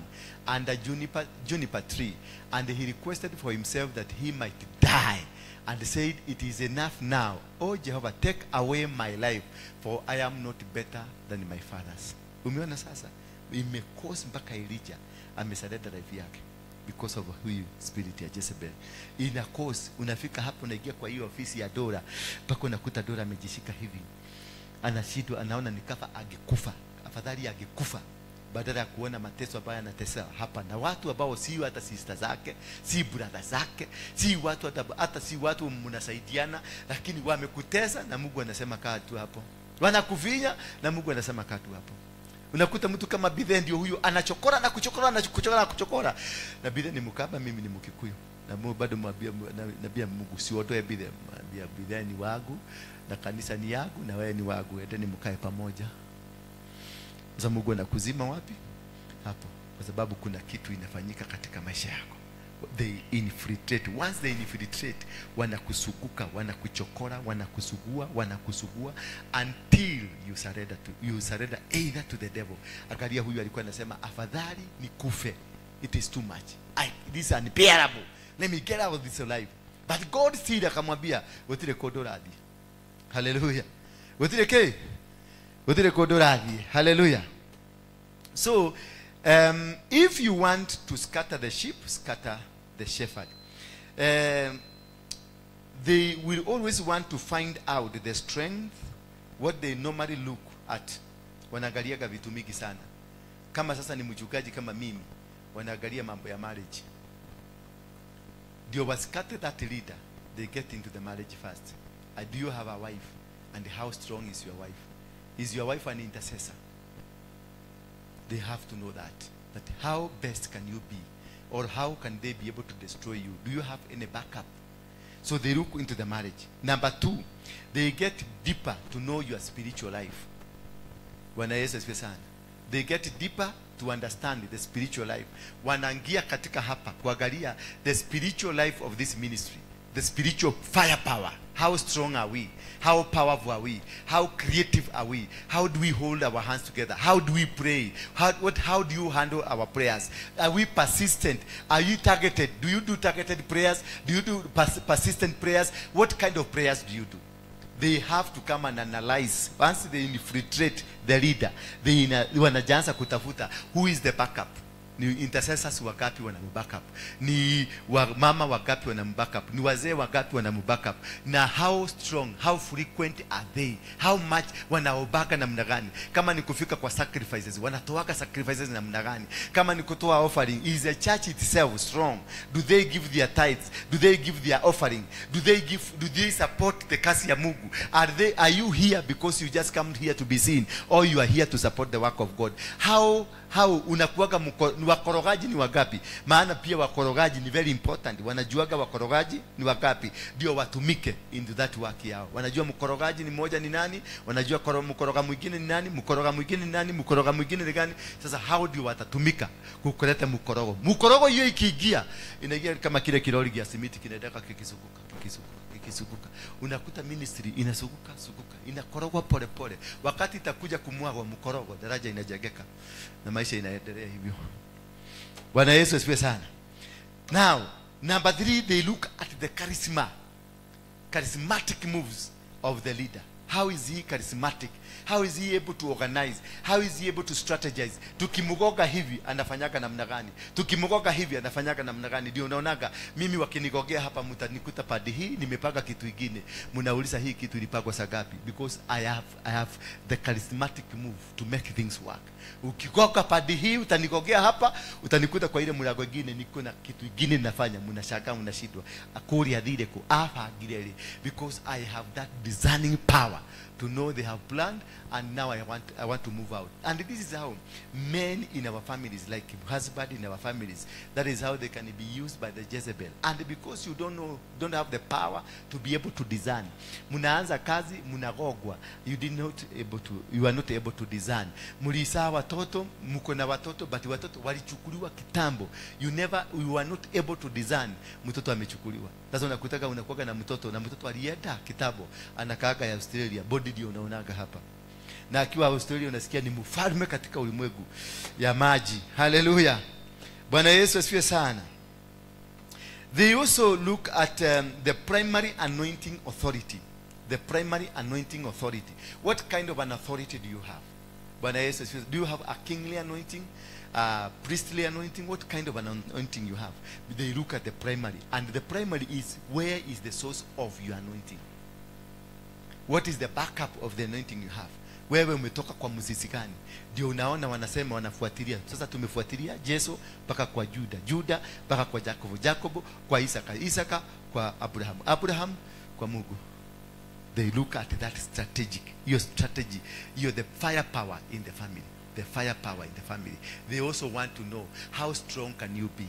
under juniper tree, and he requested for himself that he might die, and said, it is enough now, O Jehovah, take away my life, for I am not better than my fathers. Umeona sasa, imekosa mpaka Elijah amesadada life yake because of huyu spirit ya Jezebel. Ina cause unafika hapo, unaingia kwa hiyo ofisi ya Dora, mpaka unakuta Dora amejishika hivi, anashindwa, anaona nikafa angekufa, afadhali angekufa badala ya kuona mateso ambayo anateswa hapa na watu ambao si hata sister zake, si brother zake, si watu hata si watu mnasaidiana, lakini wamekutesa na Mungu anasema kaa tu hapo. Wanakufinya na Mungu anasema kaa tu hapo. Unakuta mtu kama Bidhe ndio huyo, anachokora na kuchokora na kuchokora na kuchokora. Na Bidhe ni Mkamba, mimi ni Mkikuyu. Na Mungu bado mwambia nabii Mungu usiotoe Bidhe. Mwambia Bidhe ni wangu na kanisa ni yangu na wewe ni wangu. Endeni mkae pamoja. Sasa Mungu anakuzima wapi? Hapo. Kwa sababu kuna kitu inafanyika katika maisha yako. They infiltrate. Once they infiltrate, wanakusuguka, wanakuchokora, wanakusugua until you surrender either to the devil. Angalia huyu alikuwa anasema afadhali nikufe. It is too much. This is unbearable. Let me get out of this life. But God still akamwambia wetire kodoradi. Hallelujah. Wetire kodoradi. Hallelujah. So if you want to scatter the sheep, scatter the shepherd. They will always want to find out the strength, what they normally look at. Wanaangaliaga vitu mingi sana. Kama sasa ni mchungaji kama mimi, wanaangalia mambo ya marriage. Ndio scatter that leader, they get into the marriage first. Do you have a wife? And how strong is your wife? Is your wife an intercessor? They have to know that how best can you be, or how can they be able to destroy you? Do you have any backup? So they look into the marriage. Number 2, they get deeper to know your spiritual life. They get deeper to understand the spiritual life. Wanaingia katika hapa kuangalia the spiritual life of this ministry, the spiritual firepower. How strong are we? How powerful are we? How creative are we? How do we hold our hands together? How do we pray? How do you handle our prayers? Are we persistent? Are you targeted? Do you do targeted prayers? Do you do persistent prayers? What kind of prayers do you do? They have to come and analyze. Once they infiltrate the leader, they wanaanza kutafuta who is the backup. Ni intercessors wangapi wanambackup? Ni mama wangapi wanambackup? Ni wazee wangapi wanambackup? Na how strong, how frequent are they? How much wanaobaka namna gani? Kama ni kufika kwa sacrifices, wanatoaka sacrifices namna gani? Kama ni kutoa offering, is the church itself strong? Do they give their tithes? Do they give their offering? Do they support the kazi ya Mungu? Are you here because you just come here to be seen, or you are here to support the work of God? How unakuwaga wakorogaji ni wagapi? Maana pia wakorogaji ni very important. Wanajuaga wakorogaji ni wagapi ndio watumike into that work yao. Wanajua mkorogaji ni moja ni nani, wanajua mkoroga mwingine ni nani, mkoroga mwingine ni nani, mkoroga mwingine ni gani. Sasa how ndio watatumika kukuleta mkorogo hiyo ikiingia inaingia kama kile kilori kia simiti kinaendeka kikisukuka. Unakuta ministry inasukuka inakorogwa pole pole. Wakati itakuja kumwagwa mkorogo, daraja inajengeka na maisha inaendelea hivyo. Bwana Yesu asifiwe sana. Now, number 3, they look at the charismatic moves of the leader. How is he charismatic? How is he able to organize? How is he able to strategize? Tukimugoga hivi anafanyaga namna gani? Tukimugoga hivi anafanyaga namna gani? Ndio unaonaga mimi wakinigogea hapa mtanikuta padi hii nimepanga kitu kingine. Mnauliza hii kitu ilipagwa saa ngapi? Because I have the charismatic move to make things work. Ukigoga padi hii utanigogea hapa, utanikuta kwa ile mlango mwingine niko na kitu kingine ninafanya, mnashaka mnashindwa. Akuri adile ko afa gireli, because I have that discerning power to know they have planned, and now I want to move out. And this is how men in our families, like husband in our families, that is how they can be used by the Jezebel. And because you don't have the power to be able to discern, munaanza kazi munagogwa, you are not able to discern. Mulisa watoto, muko na watoto, but watoto walichukuliwa kitambo. You are not able to discern. Mtoto amechukuliwa. Sasa unakutaka unakuwa na mtoto alienda kitambo, anakaaga ya Australia, body ndio unaonaga hapa. Na akiwa Australia unasikia ni mfalme katika ulimwengu ya maji. Hallelujah. Bwana Yesu asifiwe sana. They also look at the primary anointing authority. The primary anointing authority. What kind of an authority do you have? Bwana Yesu asifiwe. Do you have a kingly anointing? Priestly anointing? What kind of an anointing you have? They look at the primary. And the primary is, where is the source of your anointing? What is the backup of the anointing you have? Wewe umetoka kwa mzizi gani? Ndio unaona wanasema wanafuatilia. Sasa tumefuatilia Yesu mpaka kwa Juda mpaka kwa Jacob kwa Isaka kwa Abraham kwa Mungu. They look at that your strategy, the firepower in the family. The firepower in the family. They also want to know, how strong can you be?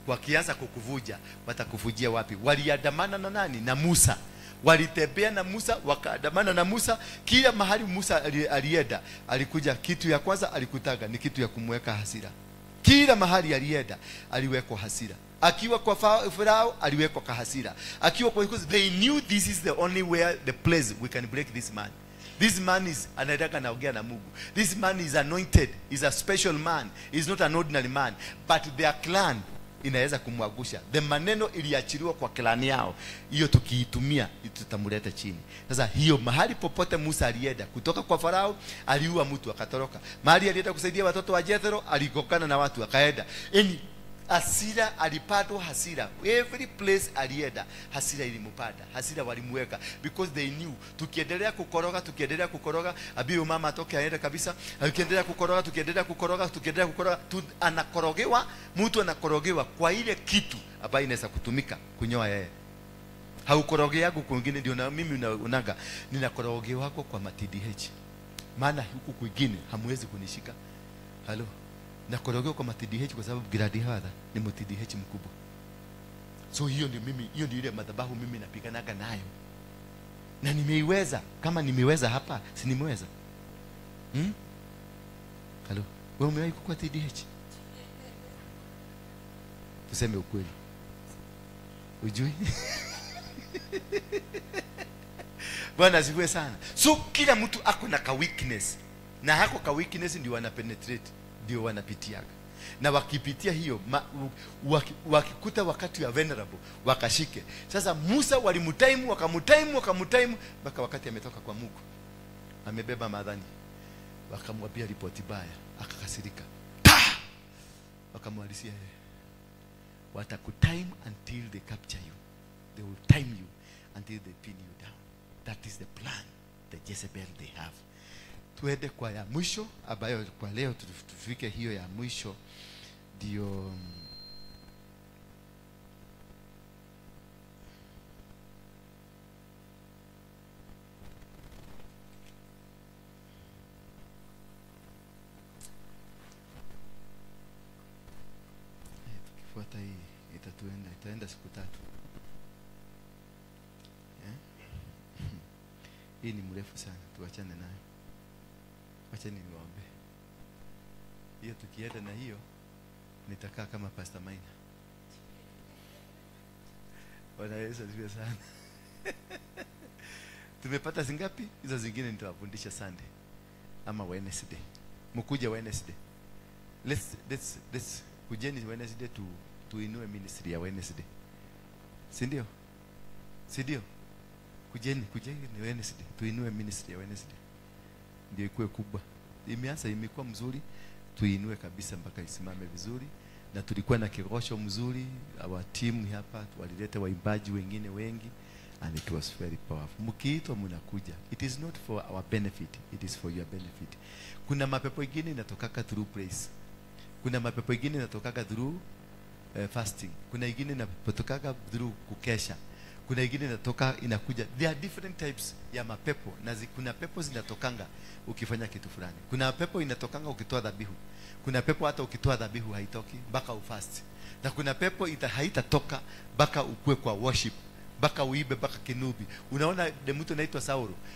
Wakianza kukuvuja, watakuvujia wapi? Waliandamana na nani? Na Musa. Walitembea na Musa, wakaandamana na Musa. Kila mahali Musa alienda, alikuja, kitu ya kwanza alikutaga ni kitu ya kumweka hasira. Kila mahali alienda, aliwekwa hasira. Akiwa kwa Farao, aliwekwa kwa hasira. Akiwa kwa, because they knew this is the only the place we can break this man. This man is anataka naongea na Mungu. This man is anointed, is a special man. Is not an ordinary man. But their clan inaweza kumwagusha. The maneno iliachiliwa kwa clan yao, hiyo tukiitumia tutamuleta chini. Sasa hiyo mahali popote Musa alienda, kutoka kwa Farao aliua mtu akatoroka. Mahali alienda kusaidia watoto wa Jethro, aligokana na watu akaenda. Hasira, alipatwa hasira. Every place alienda, hasira ilimpata. Hasira walimweka, because they knew tukiendelea kukoroga abiyo mama atoke aende kabisa. Tukiendelea kukoroga anakorogewa, mtu anakorogewa kwa ile kitu ambayo inaweza kutumika kunyoa yeye. Haukorogeago kwingine. Ndio na mimi unaga ninakorogewa kwa TDH. Maana huku kwingine hamwezi kunishika. Halo. Na korogeo kwa TDH kwa sababu gradi hadha ni TDH mkubwa. So hiyo ndio ile madhabahu mimi napiganaga nayo. Na nimeiweza, kama nimeweza hapa, si nimeweza? Halo, wewe umewahi kukua TDH? Tuseme ukweli. Ujui? Bwana asifiwe sana. So kila mtu ako na ka weakness. Na hako ka weakness ndio wana penetrate. Ndio wanapitiaga. Na wakipitia hiyo wakikuta wakati ya vulnerable wakashike. Sasa Musa walimutaimu wakamutaimu mpaka wakati ametoka kwa Mungu, amebeba madhani, wakamwambia ripoti baya, akakasirika. wakamwalisia yeye, watakutime until they capture you. They will time you until they pin you down. That is the plan, the Jezebel they have. Tuende kwa ya mwisho ambayo kwa leo tufike hiyo ya mwisho, ndio tukifuata hii itaenda siku 3. Hii ni mrefu sana, tuachane nayo. Acha niwaombe. Hiyo tukienda na hiyo nitakaa kama Pastor Maina. Bwana Yesu asifiwe sana. Tumepata zingapi? Hizo zingine nitawafundisha Sunday ama Wednesday. Mkuja Wednesday. Let's kujeni Wednesday tuinue ministry ya Wednesday. Si ndio? Si ndio? Kujeni Wednesday tuinue ministry ya Wednesday. Ndio ikuwe kubwa. Imeanza, imekuwa mzuri, tuinue kabisa mpaka isimame vizuri. Na tulikuwa na kirosho mzuri, our team hapa walileta waimbaji wengine wengi, and it was very powerful. Mkiitwa mnakuja. It is not for our benefit, it is for your benefit. Kuna mapepo mengine inatokaka through praise. Kuna mapepo mengine inatokaka through fasting. Kuna ingine inatokaka through kukesha. Kuna ingine inatoka inakuja. There are different types ya mapepo, na kuna pepo zinatokanga ukifanya kitu fulani. Kuna pepo inatokanga ukitoa dhabihu. Kuna pepo hata ukitoa dhabihu haitoki mpaka ufast. Na kuna pepo haitatoka mpaka ukue kwa worship, mpaka uibe, mpaka kinubi. Unaona mtu anaitwa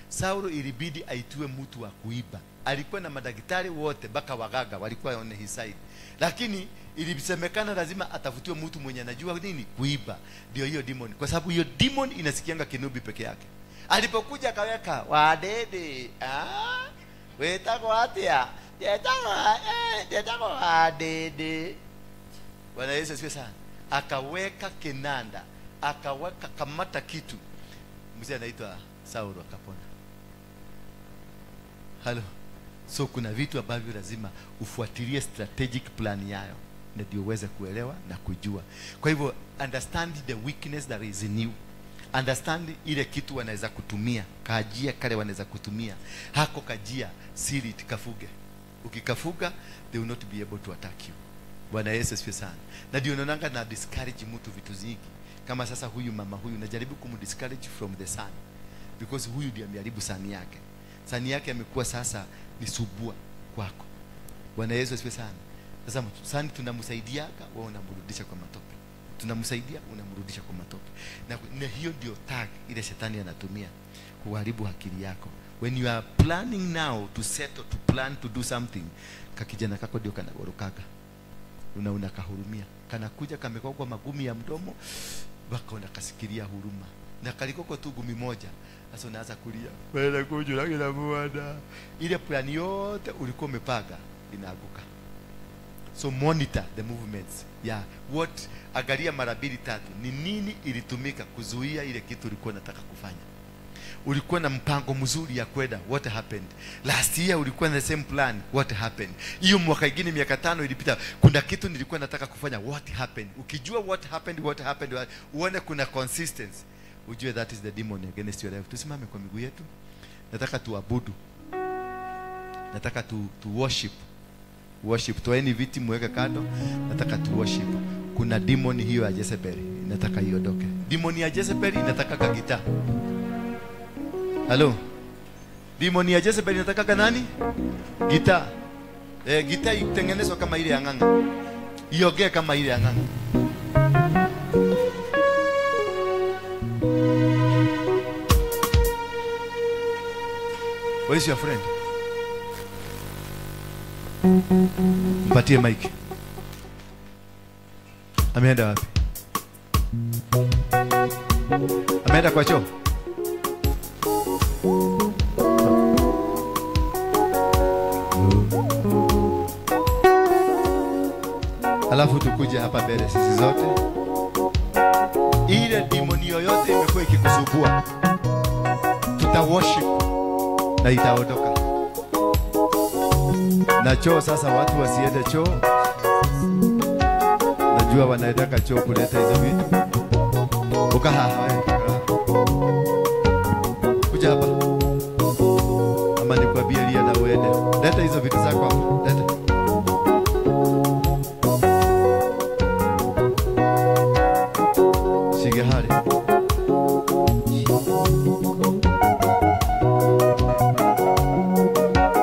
Saulo ilibidi aitue mtu wa kuiba. Alikuwa na madaktari wote, mpaka wagaga walikuwa on his side. Lakini ilisemekana lazima atafutiwe mtu mwenye anajua nini kuiba. Ndio hiyo demon, kwa sababu hiyo demon inasikianga kinubi peke yake. Alipokuja akaweka wadede, wetako atia, tetako wadede. Bwana Yesu asifiwe sana. Akaweka kinanda, akaweka kamata kitu. Mzee anaitwa Saulo akapona. Halo. So kuna vitu ambavyo lazima ufuatilie strategic plan yayo, na ndio uweze kuelewa na kujua. Kwa hivyo understand the weakness that is in you. Understand ile kitu wanaweza kutumia, kajia kale wanaweza kutumia. Hako kajia siri tikafuge. Ukikafuga they will not be able to attack you. Bwana Yesu asifiwe sana. Na ndio unaonanga na discourage mtu vitu zingi. Kama sasa huyu mama huyu najaribu kumdiscourage from the sun, because huyu ndiye ameharibu sani yake. Sani yake amekuwa sasa ni subua kwako. Bwana Yesu asifiwe sana. Sasa sani tunamsaidiaga, wewe unamrudisha kwa matope. Tunamsaidia, unamrudisha kwa matope. Na hiyo ndio tag ile shetani anatumia kuharibu akili yako. When you are planning now to settle, to plan to do something, kakijana kako ndio kanagorokaga. Unakahurumia. Kanakuja kamekwa kwa magumi ya mdomo, baka unakasikiria huruma. Na kalikoko tu gumi moja, sasa unaanza kulia. Wewe kujua kila muada. Ile plan yote ulikuwa umepaga inaaguka. So monitor the movements. Yeah, what angalia mara 2-3 ni nini ilitumika kuzuia ile kitu ulikuwa unataka kufanya. Ulikuwa na mpango mzuri ya kwenda, what happened? Last year ulikuwa na the same plan, what happened? Hiyo mwaka mwingine miaka 5 ilipita, kuna kitu nilikuwa nataka kufanya, what happened? Ukijua what happened, uone kuna consistency, ujue that is the demon against your life. Tusimame kwa miguu yetu. Nataka tuabudu. Nataka tu worship. Toeni viti muweke kando. Nataka tu worship. Kuna demon hiyo ya Jezebel, nataka iondoke. Demon ya Jezebel inataka kagita. Hello. Demon ya Jezebel inataka nani? Gita. Gita itengenezwa kama ile ya ng'anga. Iogee kama ile ya ng'anga. Where is your friend? Mpatie mic. Ameenda wapi? Ameenda kwa choo? Alafu tukuje hapa mbele sisi zote. Ile demoni yoyote imekuwa ikikusumbua, tuta worship na itaondoka. Na choo sasa watu wasiende choo. Najua wanaendaka choo kuleta hizo vitu. Ukahaha wewe. Kuja hapa. Ama nikwambie lia na uende. Leta hizo vitu zako hapa. Leta. Shige hali.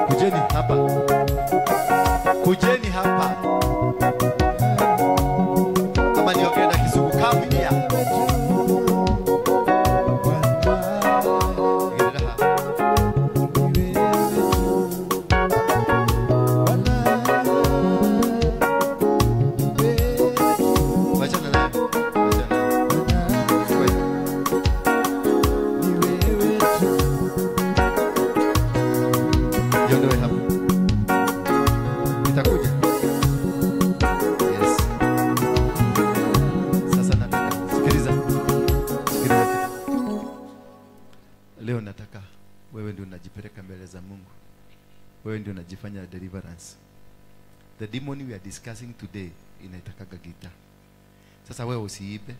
Kujeni hapa. Kujeni hapa. Kama niongee na Kizungu kama hiya. Leo nataka wewe ndio unajipeleka mbele za Mungu. Wewe ndio unajifanya deliverance. The demon we are discussing today inaitakaga gita. Sasa wewe usiibe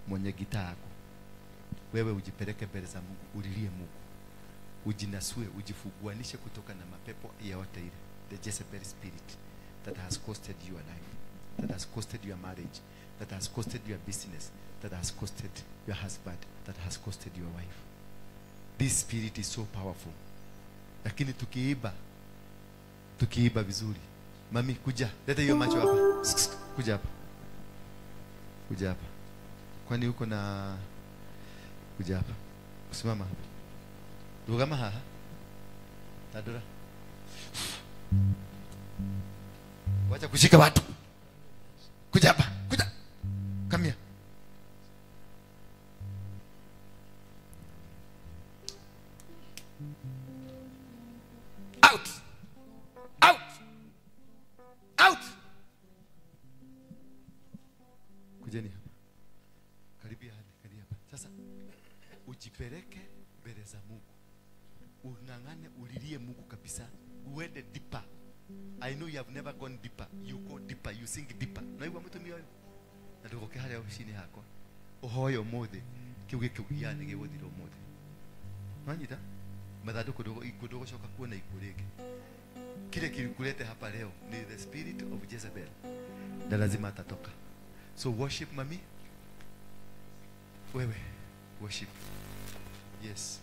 mwenye gita yako. Wewe ujipeleke mbele za Mungu, ulilie Mungu. Ujinasue, ujifuguanishe kutoka na mapepo ya yote ile. The Jezebel spirit that has costed your life, that has costed your marriage, that has costed your business, that has costed your husband, that has costed your wife. This spirit is so powerful. Lakini tukiiba vizuri. Mami kuja, leta hiyo macho hapa. Kuja hapa. Kuja hapa. Kwani uko na kuja hapa. Usimama hapa. Lugama haha. Tadora. Wacha kushika watu. Kuja hapa. Kuja. Come here. Out. Out. Out. Kujeni hapa. Karibia hapa. Sasa ujipeleke mbele za Mungu. Ungangane ulilie Mungu kabisa. Uende deeper. I know you have never gone deeper. You go deeper, you sink deeper. Na hiyo mtu mioyo. Na ndoke hali ya ushini hako. Ohoyo mode. Kiuge kiugiane gewodiro mode. Nanyita? Madhado kudogo shoka kuona ikurege. Kile kilikulete hapa leo ni the spirit of Jezebel. Na lazima atatoka. So worship mami. Wewe worship. Yes.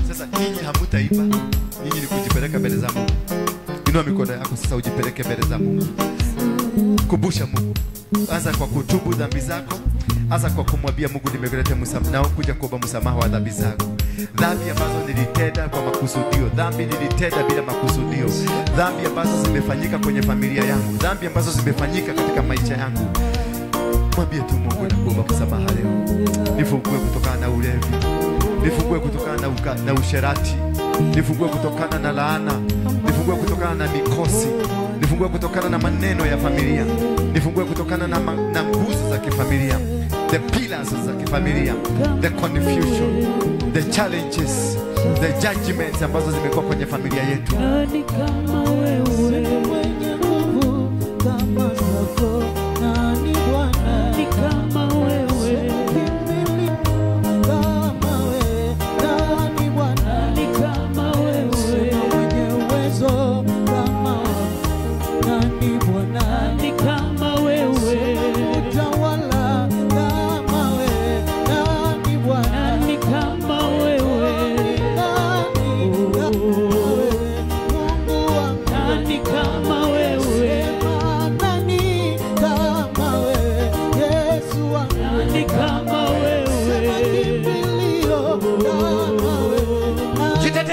Sasa nyinyi hamutaiba, nyinyi ni kujipeleka mbele za Mungu. Inua mikono yako sasa ujipeleke mbele za Mungu. Kumbusha Mungu. Anza kwa kutubu dhambi zako. Anza kwa kumwambia Mungu nimekuleta msamaha na kuja kuomba msamaha wa dhambi zako. Dhambi ambazo nilitenda kwa makusudio, dhambi nilitenda bila makusudio, dhambi ambazo zimefanyika kwenye familia yangu, dhambi ambazo zimefanyika katika maisha yangu. Mwambie tu Mungu nakuomba msamaha leo. Nifungue kutokana na ulevi. Nifungue kutokana na usherati. Nifungue kutokana na laana. Nifungue kutokana na mikosi. Nifungue kutokana na maneno ya familia. Nifungue kutokana na nguzo za kifamilia. The pillars za kifamilia. The confusion. The challenges. The judgments ambazo zimekuwa kwenye familia yetu.
Nani kama wewe mwenye nguvu kama zako? Nani Bwana ni kama wewe?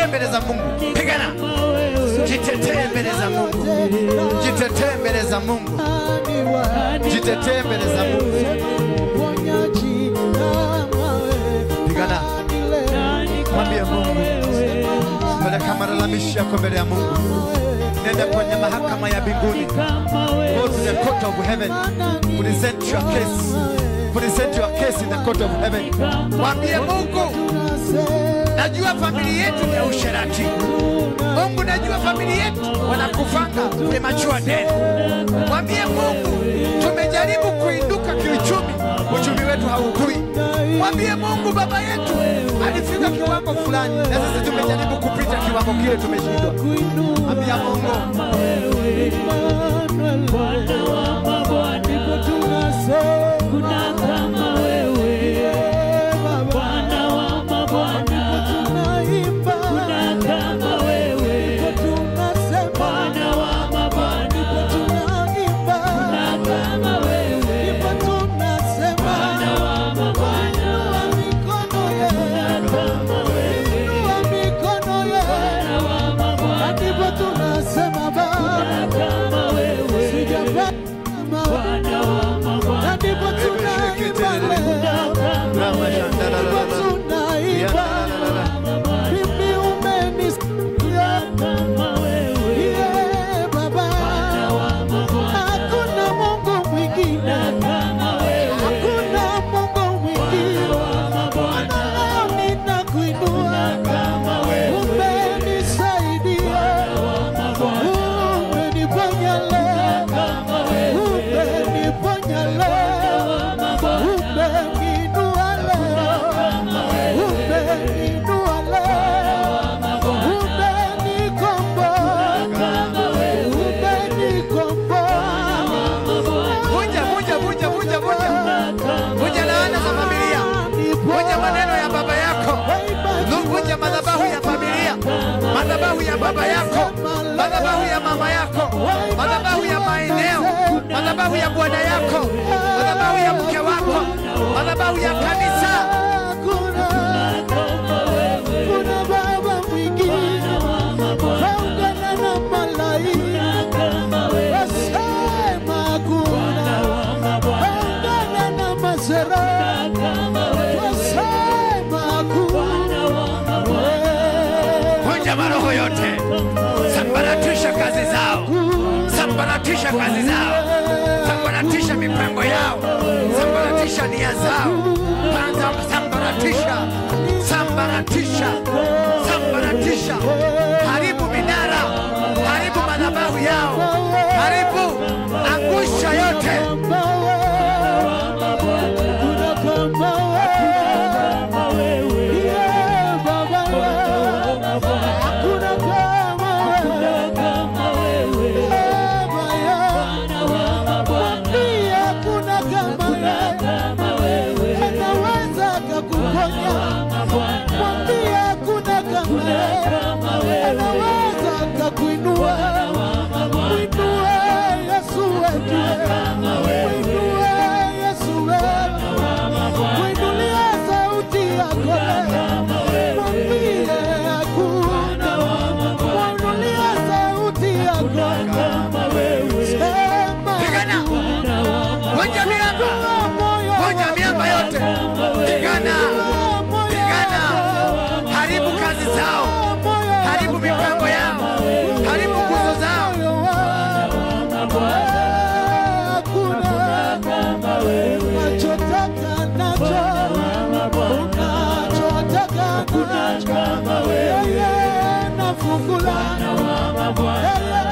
Mbele za Mungu. Pigana. Jitetee mbele za Mungu. Jitetee mbele za Mungu. Jitetee mbele za Mungu. Pigana. Mwambie Mungu. Peleka malalamishi yako mbele ya Mungu. Nenda kwenye mahakama ya mbinguni. Go to the court of heaven. Present your case. Present your case in the court of heaven. Mwambie Mungu.
Najua familia yetu ni ya usherati. Mungu, najua familia yetu wanakufanga premature death. Mwambie Mungu, tumejaribu kuinuka kiuchumi, uchumi wetu haukui. Mwambie Mungu, baba yetu alifika kiwango fulani, na sisi tumejaribu kupita kiwango kile, tumeshindwa. Mwambie Mungu, madhabahu ya baba yako, madhabahu ya mama yako, madhabahu ya maeneo, madhabahu ya bwana yako, madhabahu ya mke wako, madhabahu ya kanisa. Kuna baba mwingine kaungana na malaika, wasema kuna kaungana na maserafi, wasema kuna maroho yote, sambaratisha kazi zao, sambaratisha kazi zao, sambaratisha mipango yao, sambaratisha nia zao, sambaratisha, sambaratisha, sambaratisha, haribu minara, haribu madhabahu yao, haribu, angusha yote. Haribu kazi zao, haribu mipango yao, haribu nguzo zao. Unachotaka nacho, unachotaka kunacho, yeye nafungula, yeye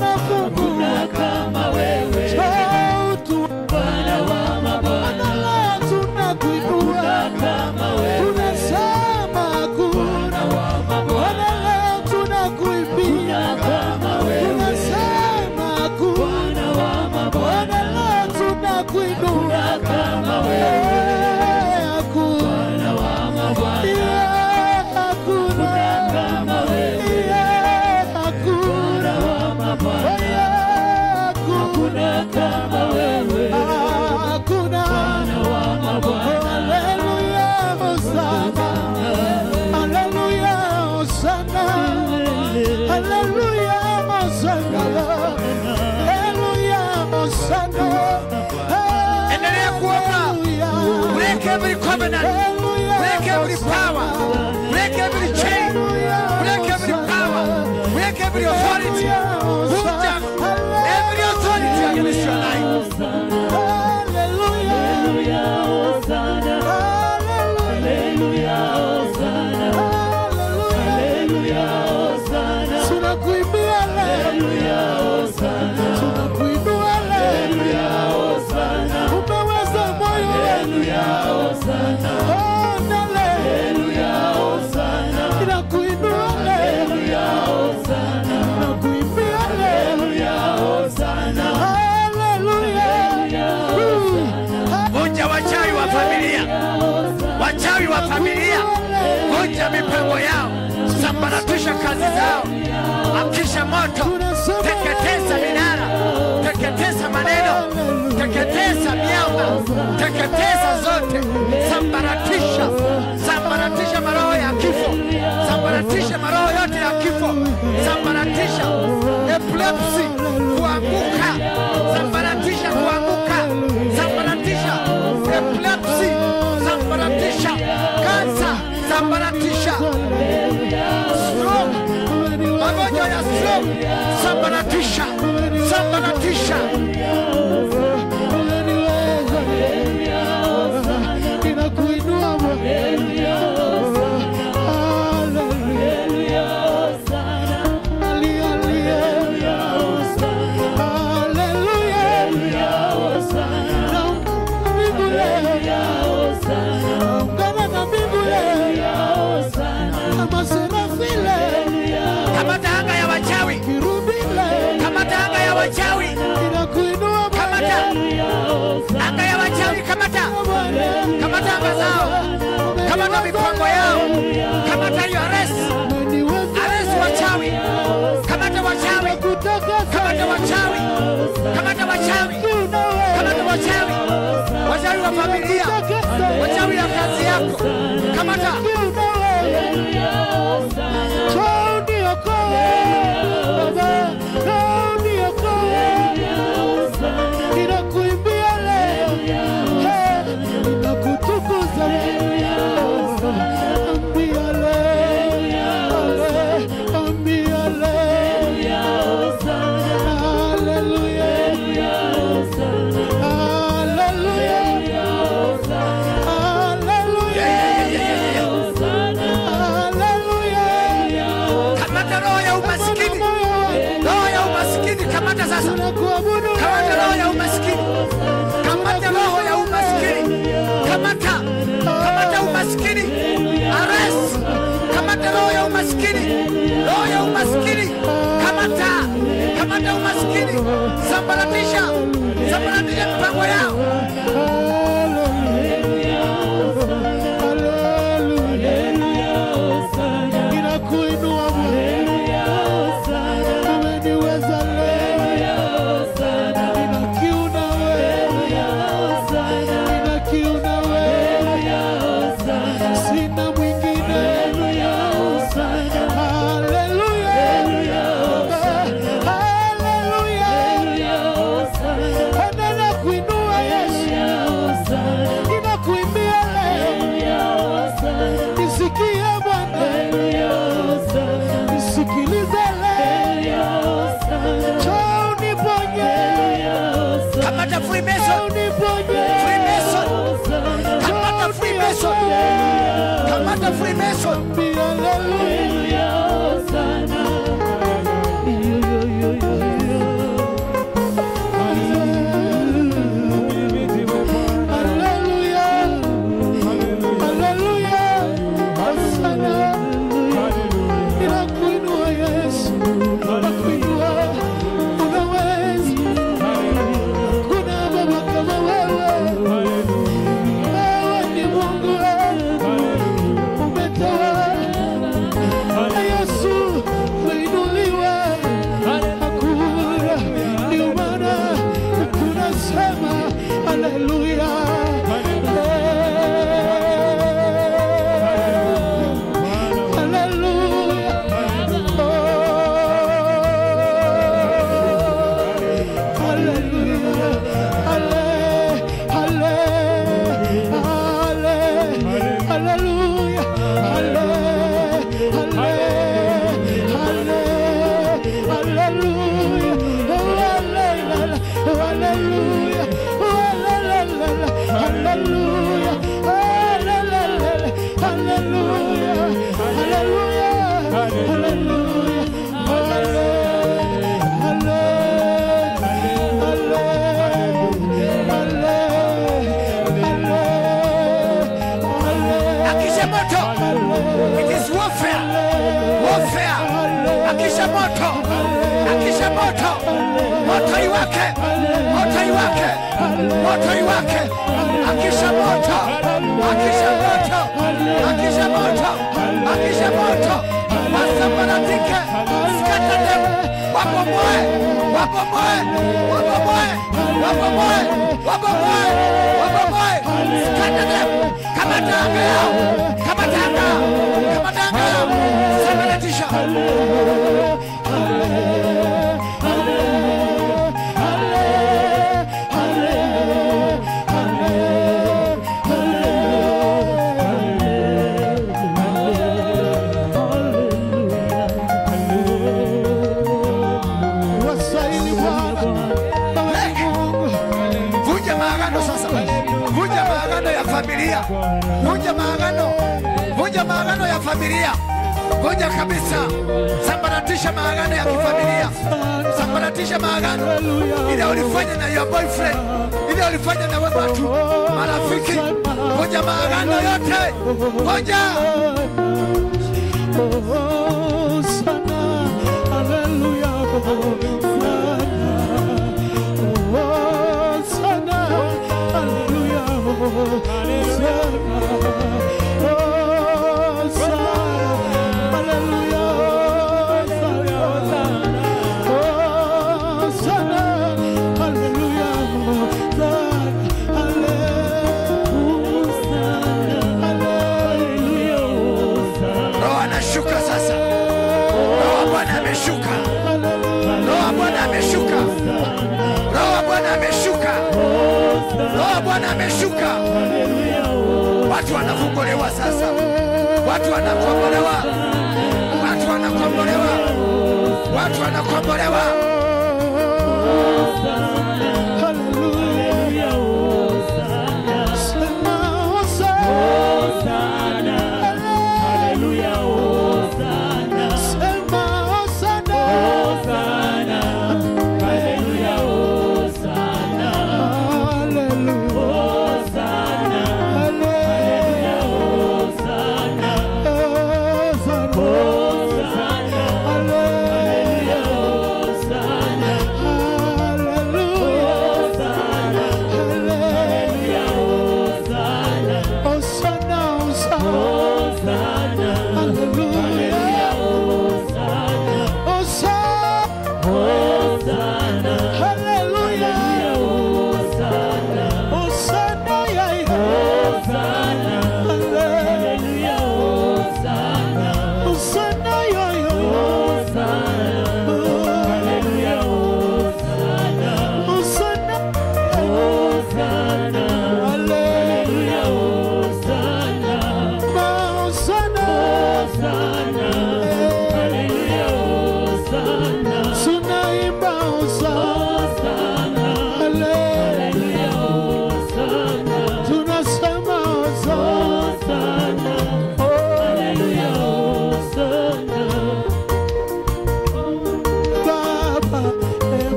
nafungula kama wewe. Chotu Bwana wa mabwana, tunakuinua kama wewe. Tunasema kuna Bwana, tunakuimbia kama wewe. Tunasema kuna Bwana, tunakuinua kama wewe. Hakuna kama wewe, hakuna kama wewe, hakuna kama wewe, hakuna. Hallelujah, Hosanna, Hallelujah, Hosanna, Hallelujah, Hosanna, Hallelujah, Hosanna. Endelea kuomba. Break every covenant, break every power, break every chain, break every power, break every authority. Vunja every authority against your life. Hallelujah, Hosanna, Hallelujah, Hosanna. Wachawi wa familia, vunja mipango yao, sambaratisha kazi zao, akisha moto, teketeza minara, teketeza maneno, teketeza miamba, teketeza zote, sambaratisha, sambaratisha maroho ya kifo, sambaratisha maroho yote ya kifo, sambaratisha epilepsy kuanguka, sambaratisha kuanguka, sambaratisha epilepsy, sambaratisha kansa, sambaratisha stroke, magonjwa ya stroke, sambaratisha, sambaratisha. Kamata anga ya wachawi, kamata anga ya wachawi, kamata anga ya wachawi, kamata anga zao, kamata mipango yao, kamata hiyo arrest wachawi, kamata wachawi, kamata wachawi, kamata wachawi, kamata wachawi, wachawi wa familia, wachawi ya kazi yako, kamata. Kamata roho ya umaskini, kamata roho ya umaskini, kamata umaskini, arrest, kamata roho ya umaskini, kamata umaskini, sambaratisha mpango yao. Kamata Freemason. akisha moto, akisha moto, moto iwake, moto iwake, moto iwake, akisha moto, akisha moto, akisha moto, akisha moto, wasambaratike, skata dem, wabomoe, wabomoe, wabomoe, wabomoe, wabomoe, wabomoe, skata dem, kama tanga yao, kama tanga, kama tanga yao, sambaratisha. Vunja maagano sasa, vunja maagano ya familia, vunja maagano, vunja maagano ya familia, vunja kabisa, sambaratisha maagano ya kifamilia, sambaratisha maagano ile ulifanya na your boyfriend, ile ulifanya na watu marafiki, vunja maagano yote, vunja. Roho anashuka sasa, Roho Bwana ameshuka, Roho Bwana ameshuka, Roho Bwana ameshuka, Roho Bwana ameshuka. Watu wanafunguliwa sasa, watu wanakombolewa, watu wanakombolewa, watu wanakombolewa.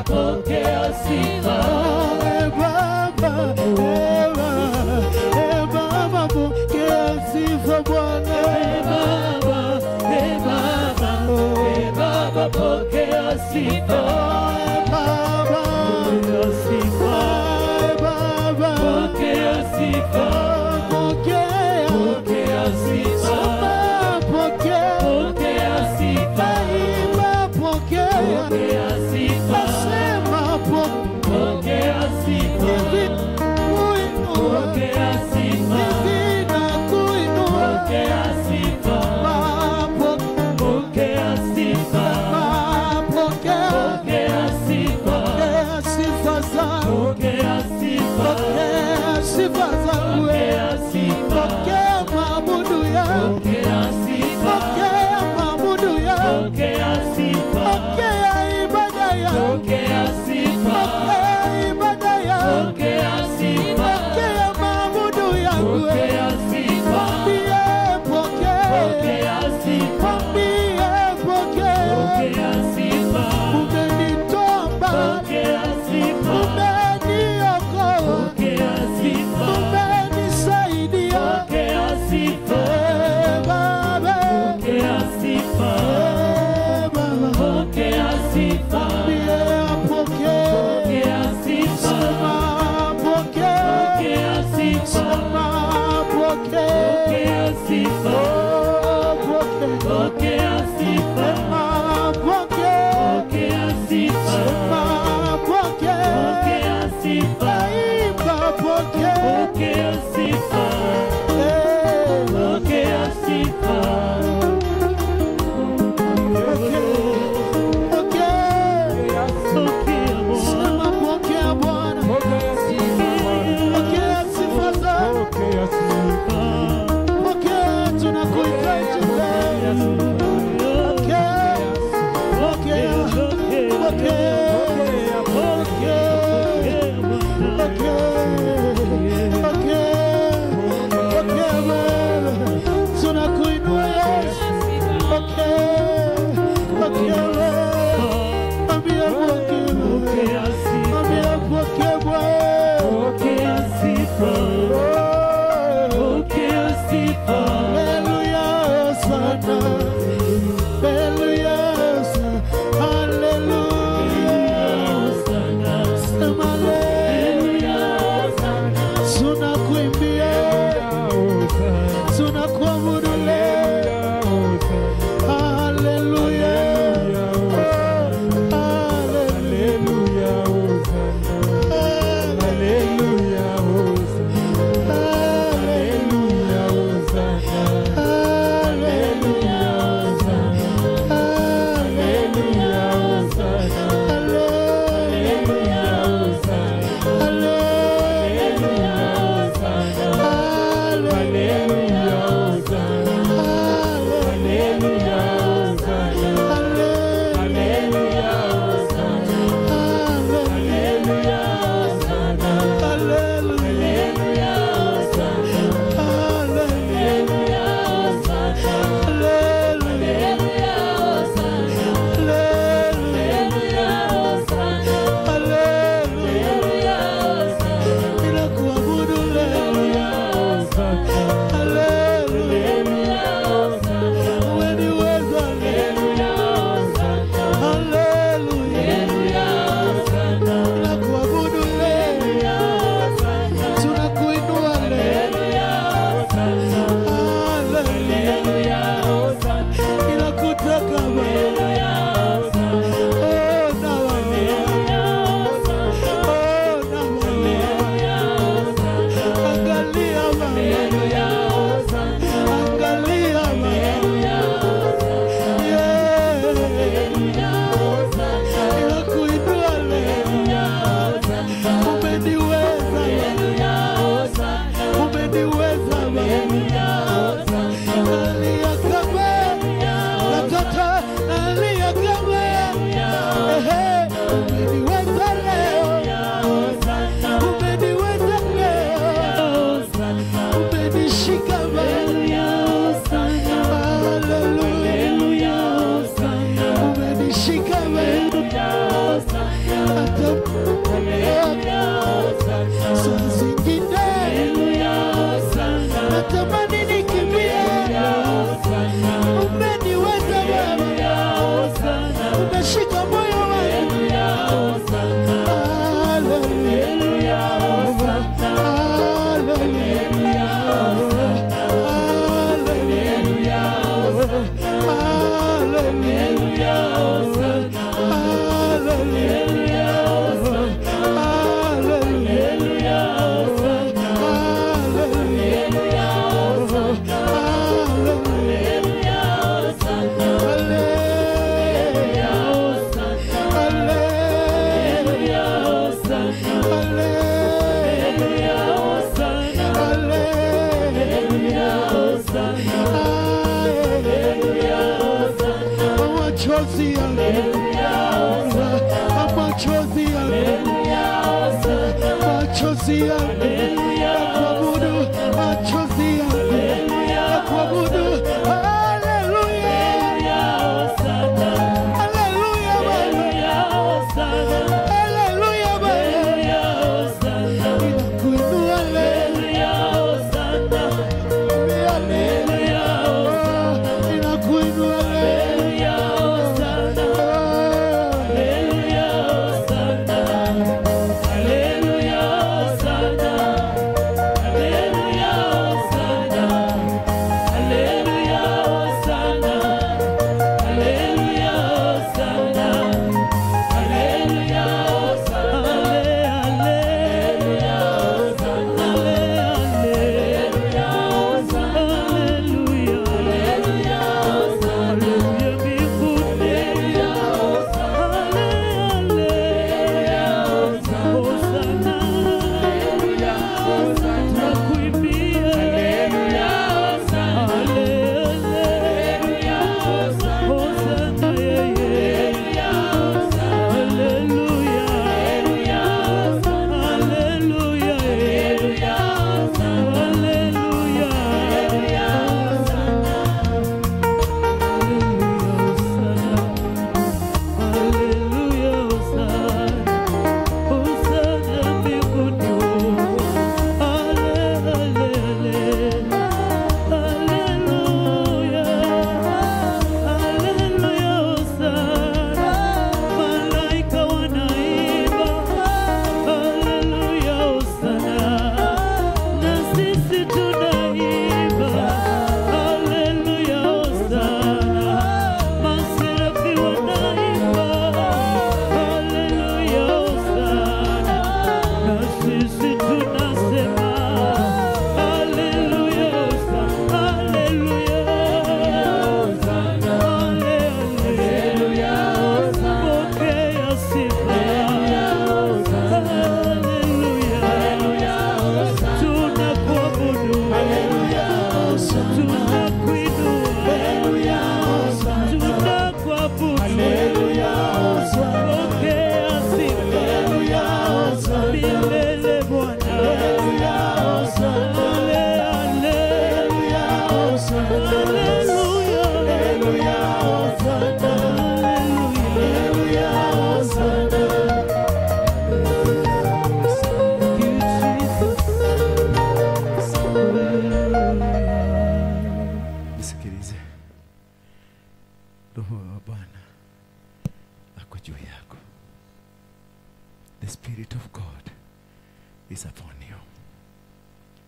Pokea sifa umenitoa mbali, umeniokoa, umenisaidia. Baba, Hallelujah.
Spirit of God is upon you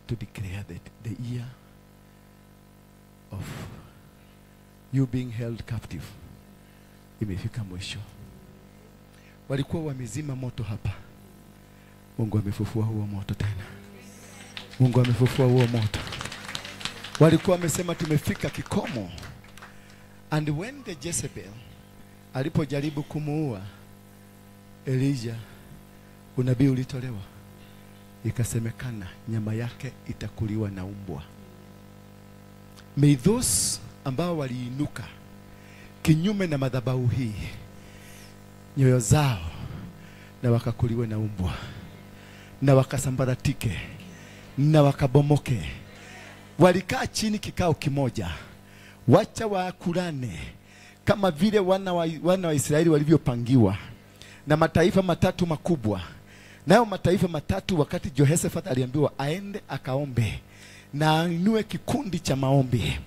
to declare that the year of you being held captive imefika mwisho. Walikuwa wamezima moto hapa. Mungu amefufua huo moto tena. Mungu amefufua huo moto. Walikuwa wamesema tumefika kikomo. And when the Jezebel alipojaribu kumuua Elijah, unabii ulitolewa, ikasemekana nyama yake itakuliwa na umbwa. May those ambao waliinuka kinyume na madhabahu hii, nyoyo zao na wakakuliwe na umbwa, na wakasambaratike, na wakabomoke. Walikaa chini kikao kimoja, wacha wakulane kama vile wana wa Israeli walivyopangiwa na mataifa matatu makubwa. Nayo mataifa matatu, wakati Jehoshaphat aliambiwa aende akaombe na ainue kikundi cha maombi,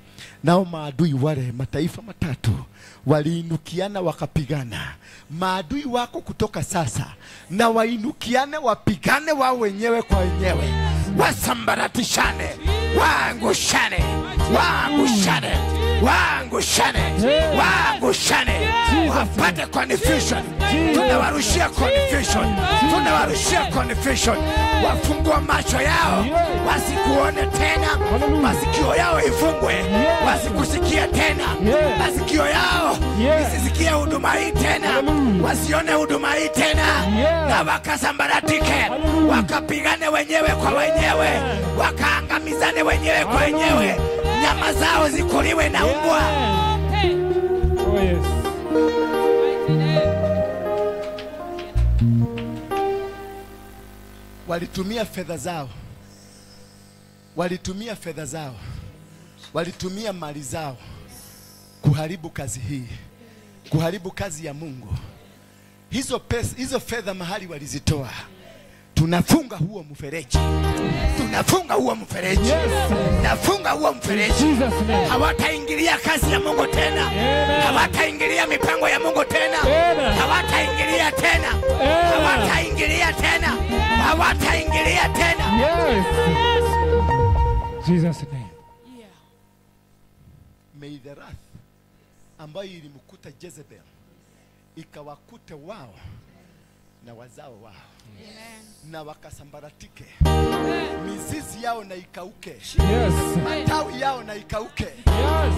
nao maadui wale mataifa matatu waliinukiana wakapigana. Maadui wako kutoka sasa na wainukiane wapigane wao wenyewe kwa wenyewe, wasambaratishane, waangushane, waangushane, waangushane, waangushane, wapate confusion. Tunawarushia confusion, tunawarushia confusion. Wafungua macho yao wasikuone tena, masikio yao ifungwe wasikusikia tena, masikio yao isisikie huduma hii tena, wasione huduma hii tena, na wakasambaratike, wakapigane wenyewe kwa wenyewe, wakaangamizane wenyewe kwa wenyewe, nyama zao zikuliwe na umbwa.
Oh yes.
Walitumia fedha zao, walitumia fedha zao, walitumia mali zao kuharibu kazi hii, kuharibu kazi ya Mungu. Hizo pesa, hizo fedha mahali walizitoa, tunafunga huo mfereji, tunafunga huo mfereji, nafunga huo mfereji. Hawataingilia kazi ya Mungu tena, hawataingilia mipango ya Mungu tena, hawataingilia tena, hawataingilia tena, hawataingilia tena.
Jesus name.
May the wrath ambayo ilimkuta Jezebel ikawakute wao na wazao wao. Amen. Na wakasambaratike. Mizizi yao na ikauke.
Yes.
Matawi yao na ikauke.
Yes.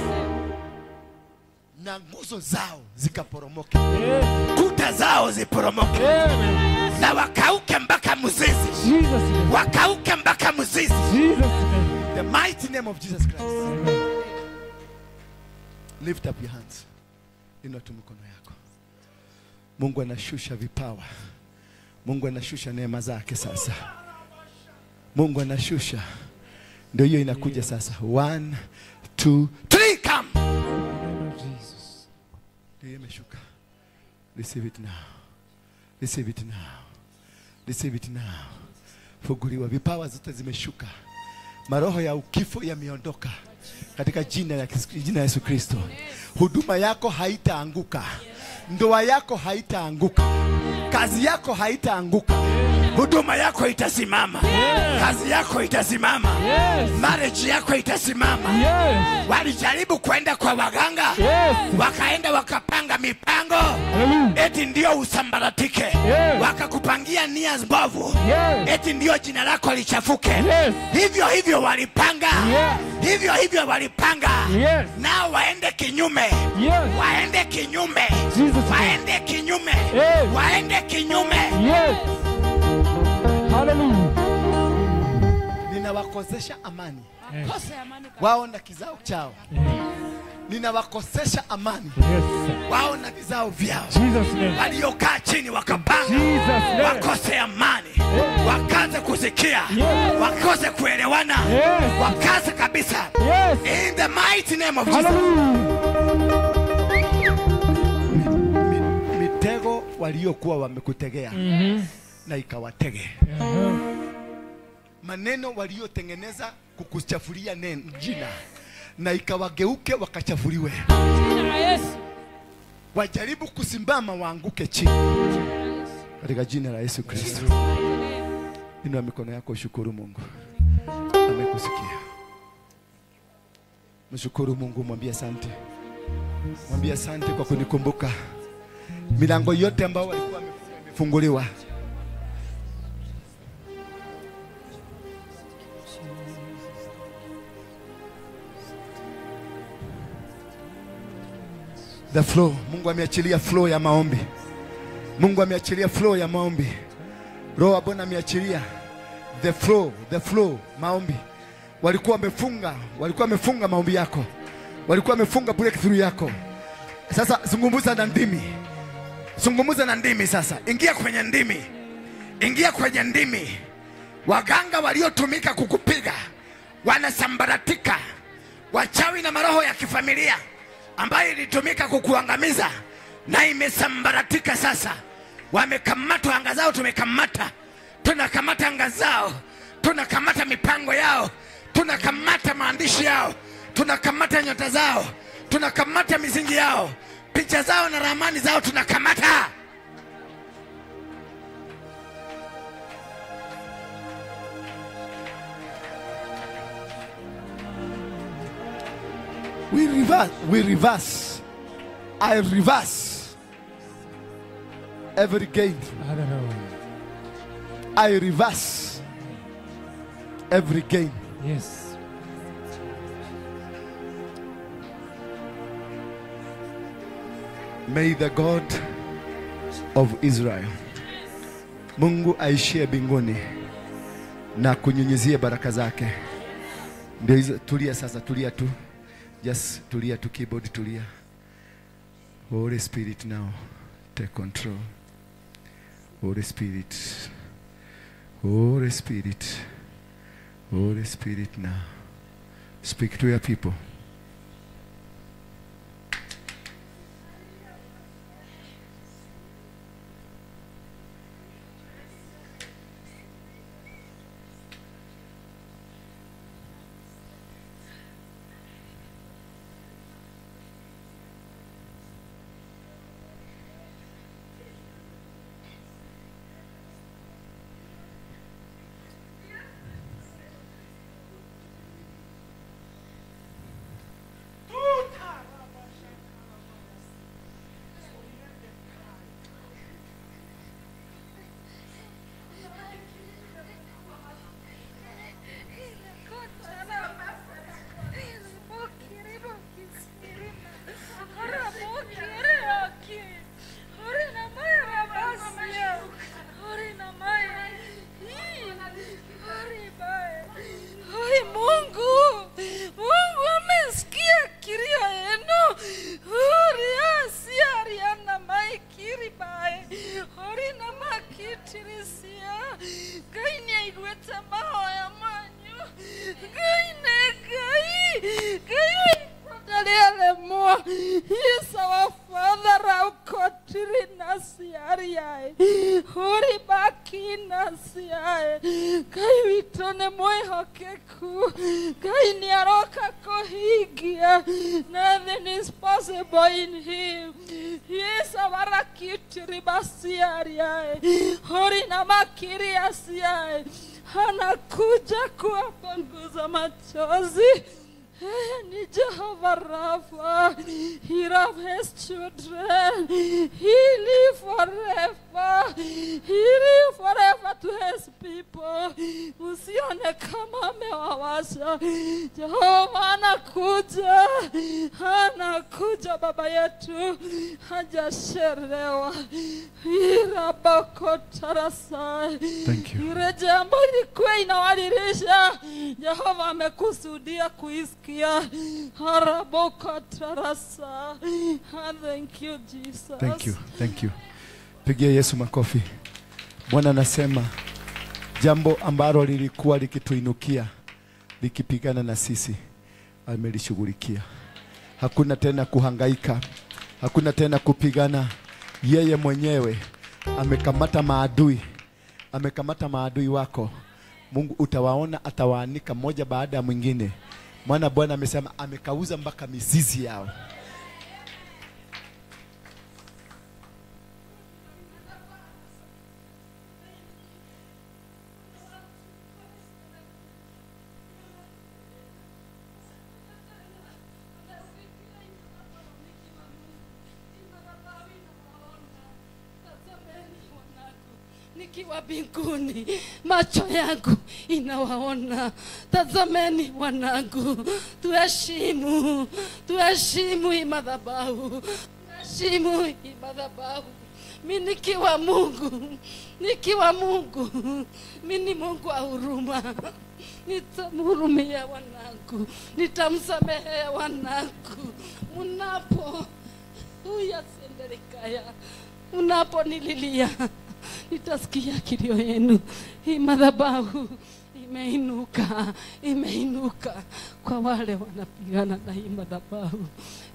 Na nguzo zao zikaporomoke. Kuta zao ziporomoke.
Amen.
Na wakauke mpaka mzizi.
Jesus.
Wakauke mpaka mzizi.
Jesus.
The mighty name of Jesus Christ. Amen. Lift up your hands. Inua tu mikono yako. Mungu anashusha vipawa. Mungu anashusha neema zake sasa. Mungu anashusha. Ndio hiyo inakuja sasa. 1, 2, 3, come.
Jesus.
Ndio imeshuka. Receive it now. Receive it now. Receive it now. Funguliwa, vipawa zote zimeshuka. Maroho ya ukifo yameondoka katika jina la Yesu Kristo. Huduma yako haitaanguka. Ndoa yako haitaanguka. Kazi yako haitaanguka. Huduma yako itasimama. Kazi yako itasimama. Marriage yako itasimama. Walijaribu kwenda kwa waganga. Wakaenda wakapanga mipango. Eti ndio usambaratike. Wakakupangia nia mbovu. Eti ndio jina lako lichafuke. Hivyo hivyo walipanga. Hivyo hivyo walipanga. Nao waende kinyume. Waende kinyume. Waende kinyume. Waende kinyume.
Hallelujah.
Ninawakosesha amani. Wao na kizao chao. Ninawakosesha amani. Wao na kizao vyao. Waliokaa chini wakapanga wakose amani. Wakaanza kusikia. Wakose kuelewana. Wakaanza kabisa. In the mighty name of Jesus. Mitego waliokuwa wamekutegea na ikawatege. Maneno waliotengeneza kukuchafulia jina na ikawageuke wakachafuliwe. Wajaribu kusimama waanguke chini. Katika jina la Yesu Kristo. Inua mikono yako, shukuru Mungu. Amekusikia. Mshukuru Mungu, mwambie asante. Mwambie asante kwa kunikumbuka. Milango yote ambayo walikuwa wamefunguliwa. The flow. Mungu ameachilia flow ya maombi. Mungu ameachilia flow ya maombi. Roho wa Bwana ameachilia the flow maombi. Walikuwa wamefunga maombi yako. Walikuwa wamefunga breakthrough yako. Sasa zungumza na ndimi. Zungumza na ndimi sasa. Ingia kwenye ndimi. Ingia kwenye ndimi. Waganga waliotumika kukupiga wanasambaratika. Wachawi na maroho ya kifamilia ambayo ilitumika kukuangamiza na imesambaratika sasa. Wamekamata anga zao, tumekamata. Tunakamata anga zao. Tunakamata mipango yao. Tunakamata maandishi yao. Tunakamata nyota zao. Tunakamata misingi yao. Picha zao na ramani zao tunakamata. We reverse. I reverse every gain. I reverse every gain.
Yes.
May the God of Israel, Mungu aishie binguni na kunyunyizie baraka zake. Ndio hizo. Tulia sasa, tulia tu. Just tulia tu, keyboard tulia. Holy Spirit now take control. Holy Spirit. Holy Spirit. Holy Spirit now. Speak to your people.
Nothing is possible in him. Yes, Horina makiri asiae. Anakuja kuwapanguza machozi. Ni Jehovah Rapha. He loves his children. He lives forever. He lives forever to his people. Usione kama amewawasha. Jehovah anakuja. Anakuja baba yetu. Hajasherewa. Irabakotarasai.
Thank you.
Ile jambo ilikuwa inawalilisha. Jehovah amekusudia kuisikia. Thank you, Jesus.
Thank you. Thank you. Pigia Yesu makofi. Bwana anasema jambo ambalo lilikuwa likituinukia likipigana na sisi amelishughulikia. Hakuna tena kuhangaika. Hakuna tena kupigana. Yeye mwenyewe amekamata maadui. Amekamata maadui wako. Mungu utawaona, atawaanika moja baada ya mwingine. Maana Bwana amesema amekauza mpaka mizizi yao.
nikiwa mbinguni, macho yangu inawaona. Tazameni wanangu, tuheshimu hii madhabahu, tuheshimu hii madhabahu. Mimi nikiwa Mungu, mimi ni Mungu wa huruma. Nitamhurumia wanangu, nitamsamehea wanangu. Unaponililia nitasikia kilio yenu. Hii madhabahu imeinuka kwa wale wanapigana na hii madhabahu.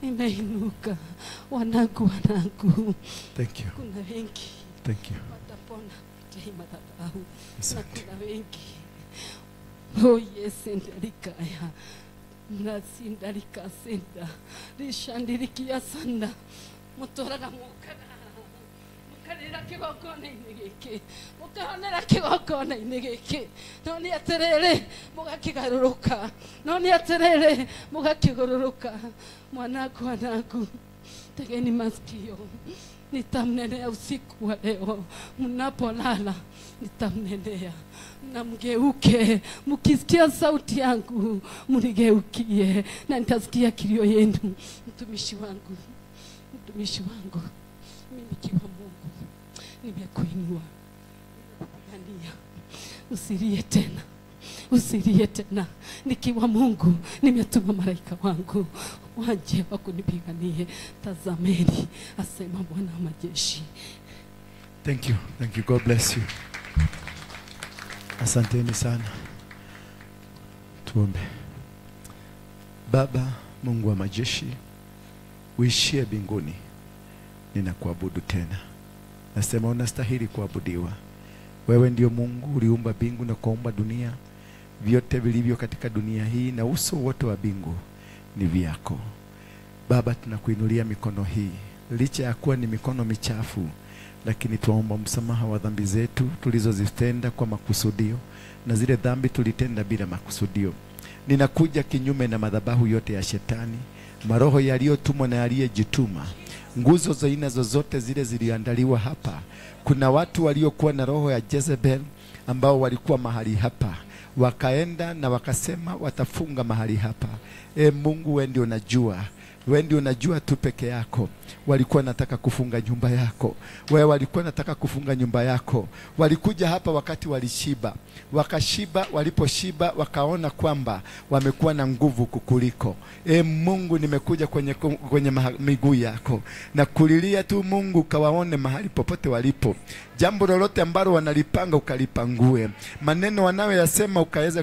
Imeinuka wanangu.
Thank you.
Kuna wengi watapona kupitia hii madhabahu. Na kuna wengi ndarikaya nasindarikasenda rishandirikia sanda mutoraga mukarira kigongona-inĩ gĩkĩ, mũkahonera kigongona-inĩ gĩkĩ. No nĩ atĩrĩrĩ mũgakĩgarũrũka. Mwanangu, tegeni masikio, nitamnenea usiku wa leo. Mnapolala nitamnenea, na mgeuke. Mkisikia sauti yangu mnigeukie, na nitasikia kilio yenu. Mtumishi wangu, mimi nikiwa Mungu nimekuinua, nimekupigania. Usilie tena. Nikiwa Mungu nimetuma malaika wangu waje wakunipiganie. Tazameni, asema Bwana wa majeshi.
Thank you. God bless you. Asanteni sana. Tuombe. Baba Mungu wa majeshi, uishie mbinguni, ninakuabudu tena. Nasema unastahili kuabudiwa. Wewe ndio Mungu, uliumba mbingu na kuumba dunia. Vyote vilivyo katika dunia hii na uso wote wa mbingu ni vyako. Baba, tunakuinulia mikono hii. Licha ya kuwa ni mikono michafu, lakini tuomba msamaha wa dhambi zetu tulizozitenda kwa makusudio, na zile dhambi tulitenda bila makusudio. Ninakuja kinyume na madhabahu yote ya shetani, maroho yaliyotumwa na yaliyejituma, nguzo za aina zozote zile ziliandaliwa hapa. Kuna watu waliokuwa na roho ya Jezebel ambao walikuwa mahali hapa, wakaenda na wakasema watafunga mahali hapa. Mungu, wewe ndio unajua tu peke yako. Walikuwa nataka kufunga nyumba yako. Wewe walikuwa nataka kufunga nyumba yako. Walikuja hapa wakati walishiba. Wakashiba, waliposhiba wakaona kwamba wamekuwa na nguvu kukuliko. Mungu, nimekuja kwenye miguu yako na kulilia tu Mungu, kawaone mahali popote walipo. Jambo lolote ambalo wanalipanga ukalipangue. Maneno wanayoyasema ukaweze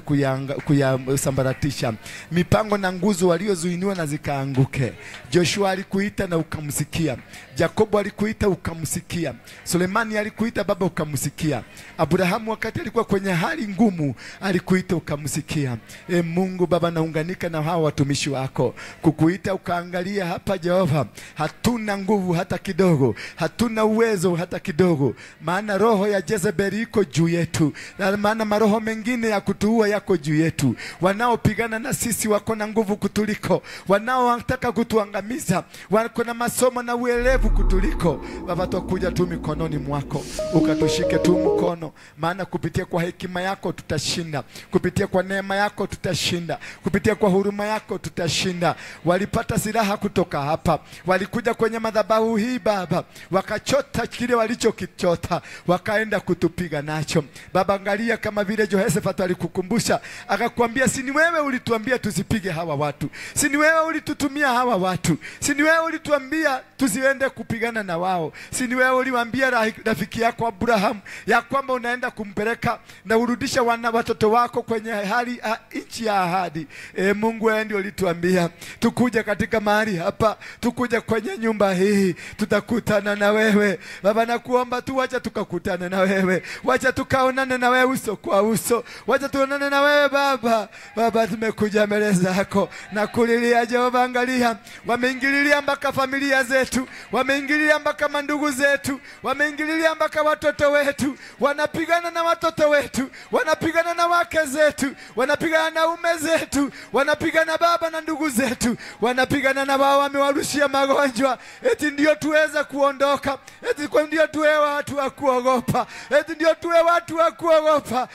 kuyasambaratisha. Mipango na nguzo waliozuiniwa na zikaanguke. Joshua alikuita na ukamsikia. Jakobo alikuita ukamsikia. Sulemani alikuita Baba ukamsikia. Abrahamu wakati alikuwa kwenye hali ngumu alikuita ukamsikia. Mungu Baba, naunganika na hawa watumishi wako kukuita ukaangalia hapa Jehova. Hatuna nguvu hata kidogo, hatuna uwezo hata kidogo, maana roho ya Jezebeli iko juu yetu, na maana maroho mengine ya kutuua yako juu yetu. Wanaopigana na sisi wako na nguvu kutuliko, wanaotaka kutuangamiza wako na masomo na uelevu kutuliko. Baba, tukuja tu mikononi mwako, ukatushike tu mkono, maana kupitia kwa hekima yako tutashinda, kupitia kwa neema yako tutashinda, kupitia kwa huruma yako tutashinda. Walipata silaha kutoka hapa, walikuja kwenye madhabahu hii Baba, wakachota kile walichokichota, wakaenda kutupiga nacho. Baba, angalia kama vile Jehoshafat alikukumbusha, akakwambia, si ni wewe ulituambia tusipige hawa watu, si ni wewe ulitutumia hawa watu, si ni wewe ulituambia tusiende kupigana na wao, si ni wewe uliwaambia rafiki yako Abraham ya kwamba unaenda kumpeleka na urudisha watoto wako kwenye hali nchi ya ahadi. Mungu, wewe ndio ulituambia tukuje katika mahali hapa, tukuje kwenye nyumba hii, tutakutana na wewe. Baba, nakuomba tu wacha tukakutane na wewe, wacha tukaonane na wewe uso kwa uso, wacha tuonane na wewe Baba. Baba, tumekuja mbele zako na kulilia Jehova, angalia wameingililia mpaka familia zetu, wameingililia mpaka mandugu zetu, wameingililia mpaka watoto wetu, wanapigana na watoto wetu, wanapigana na wake zetu, wanapigana na ume zetu, wanapigana baba na ndugu zetu, wanapigana na wao, wamewarushia magonjwa, eti ndio tuweza kuondoka, eti kwa ndio tuwe watu wa kuogopa, eti ndio tuwe watu wa kuogopa.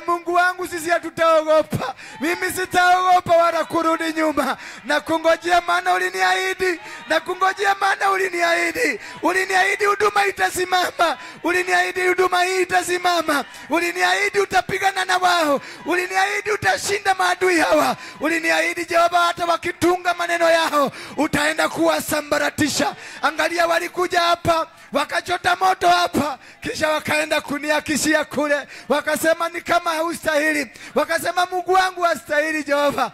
Mungu wangu, sisi hatutaogopa. Mimi sitaogopa wala kurudi nyuma, na kungojea maana uliniahidi, na kungojea maana uliniahidi. Uliniahidi huduma itasimama, uliniahidi huduma hii itasimama, uliniahidi utapigana na wao, uliniahidi utashinda maadui hawa, uliniahidi Jehova hata wakitunga maneno yao utaenda kuwasambaratisha. Angalia, walikuja hapa wakachota moto hapa, kisha wakaenda kuniakishia kule, wakasema ni kama haustahili, wakasema Mungu wangu hastahili Jehova.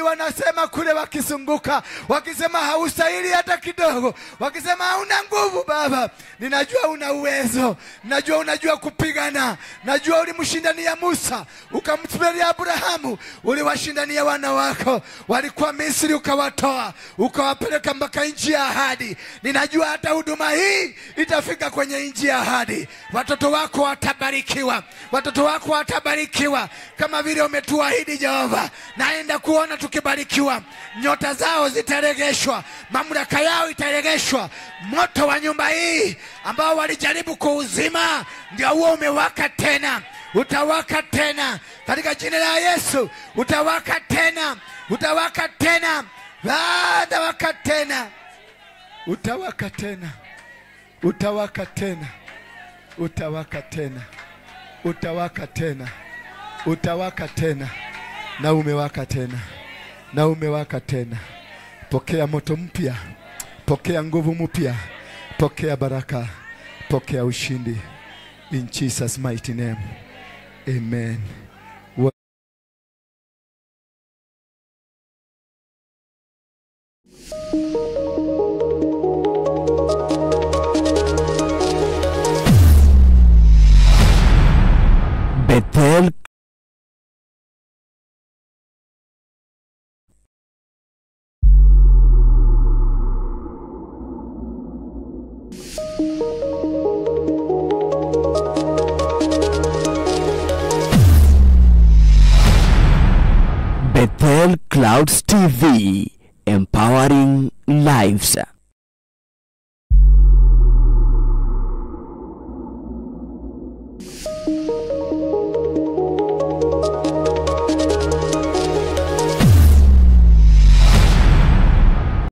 Wanasema kule wakisunguka, wakisema haustahili hata kidogo, wakisema hauna nguvu. Baba, ninajua una uwezo, najua unajua kupigana, najua ulimshindania Musa, ukamtupelea Abrahamu, uliwashindania wana wako, walikuwa Misri ukawatoa, ukawapeleka mpaka nchi ya ahadi. Ninajua hata huduma hii itafika kwenye nchi ya ahadi. Watoto wako watabarikiwa, watoto wako watabarikiwa kama vile umetuahidi Jehova. Naenda kuona tukibarikiwa, nyota zao zitaregeshwa, mamlaka yao itaregeshwa. Moto wa nyumba hii ambao walijaribu kuuzima, ndio huo umewaka tena, utawaka tena katika jina la Yesu. Utawaka tena, utawaka tena, utawaka tena, utawaka tena, utawaka tena, utawaka tena, utawaka tena, utawaka tena, na umewaka tena, na umewaka tena. Pokea moto mpya, pokea nguvu mpya, pokea baraka, pokea ushindi, in Jesus mighty name, amen.
Bethel Bethel Clouds TV, empowering lives.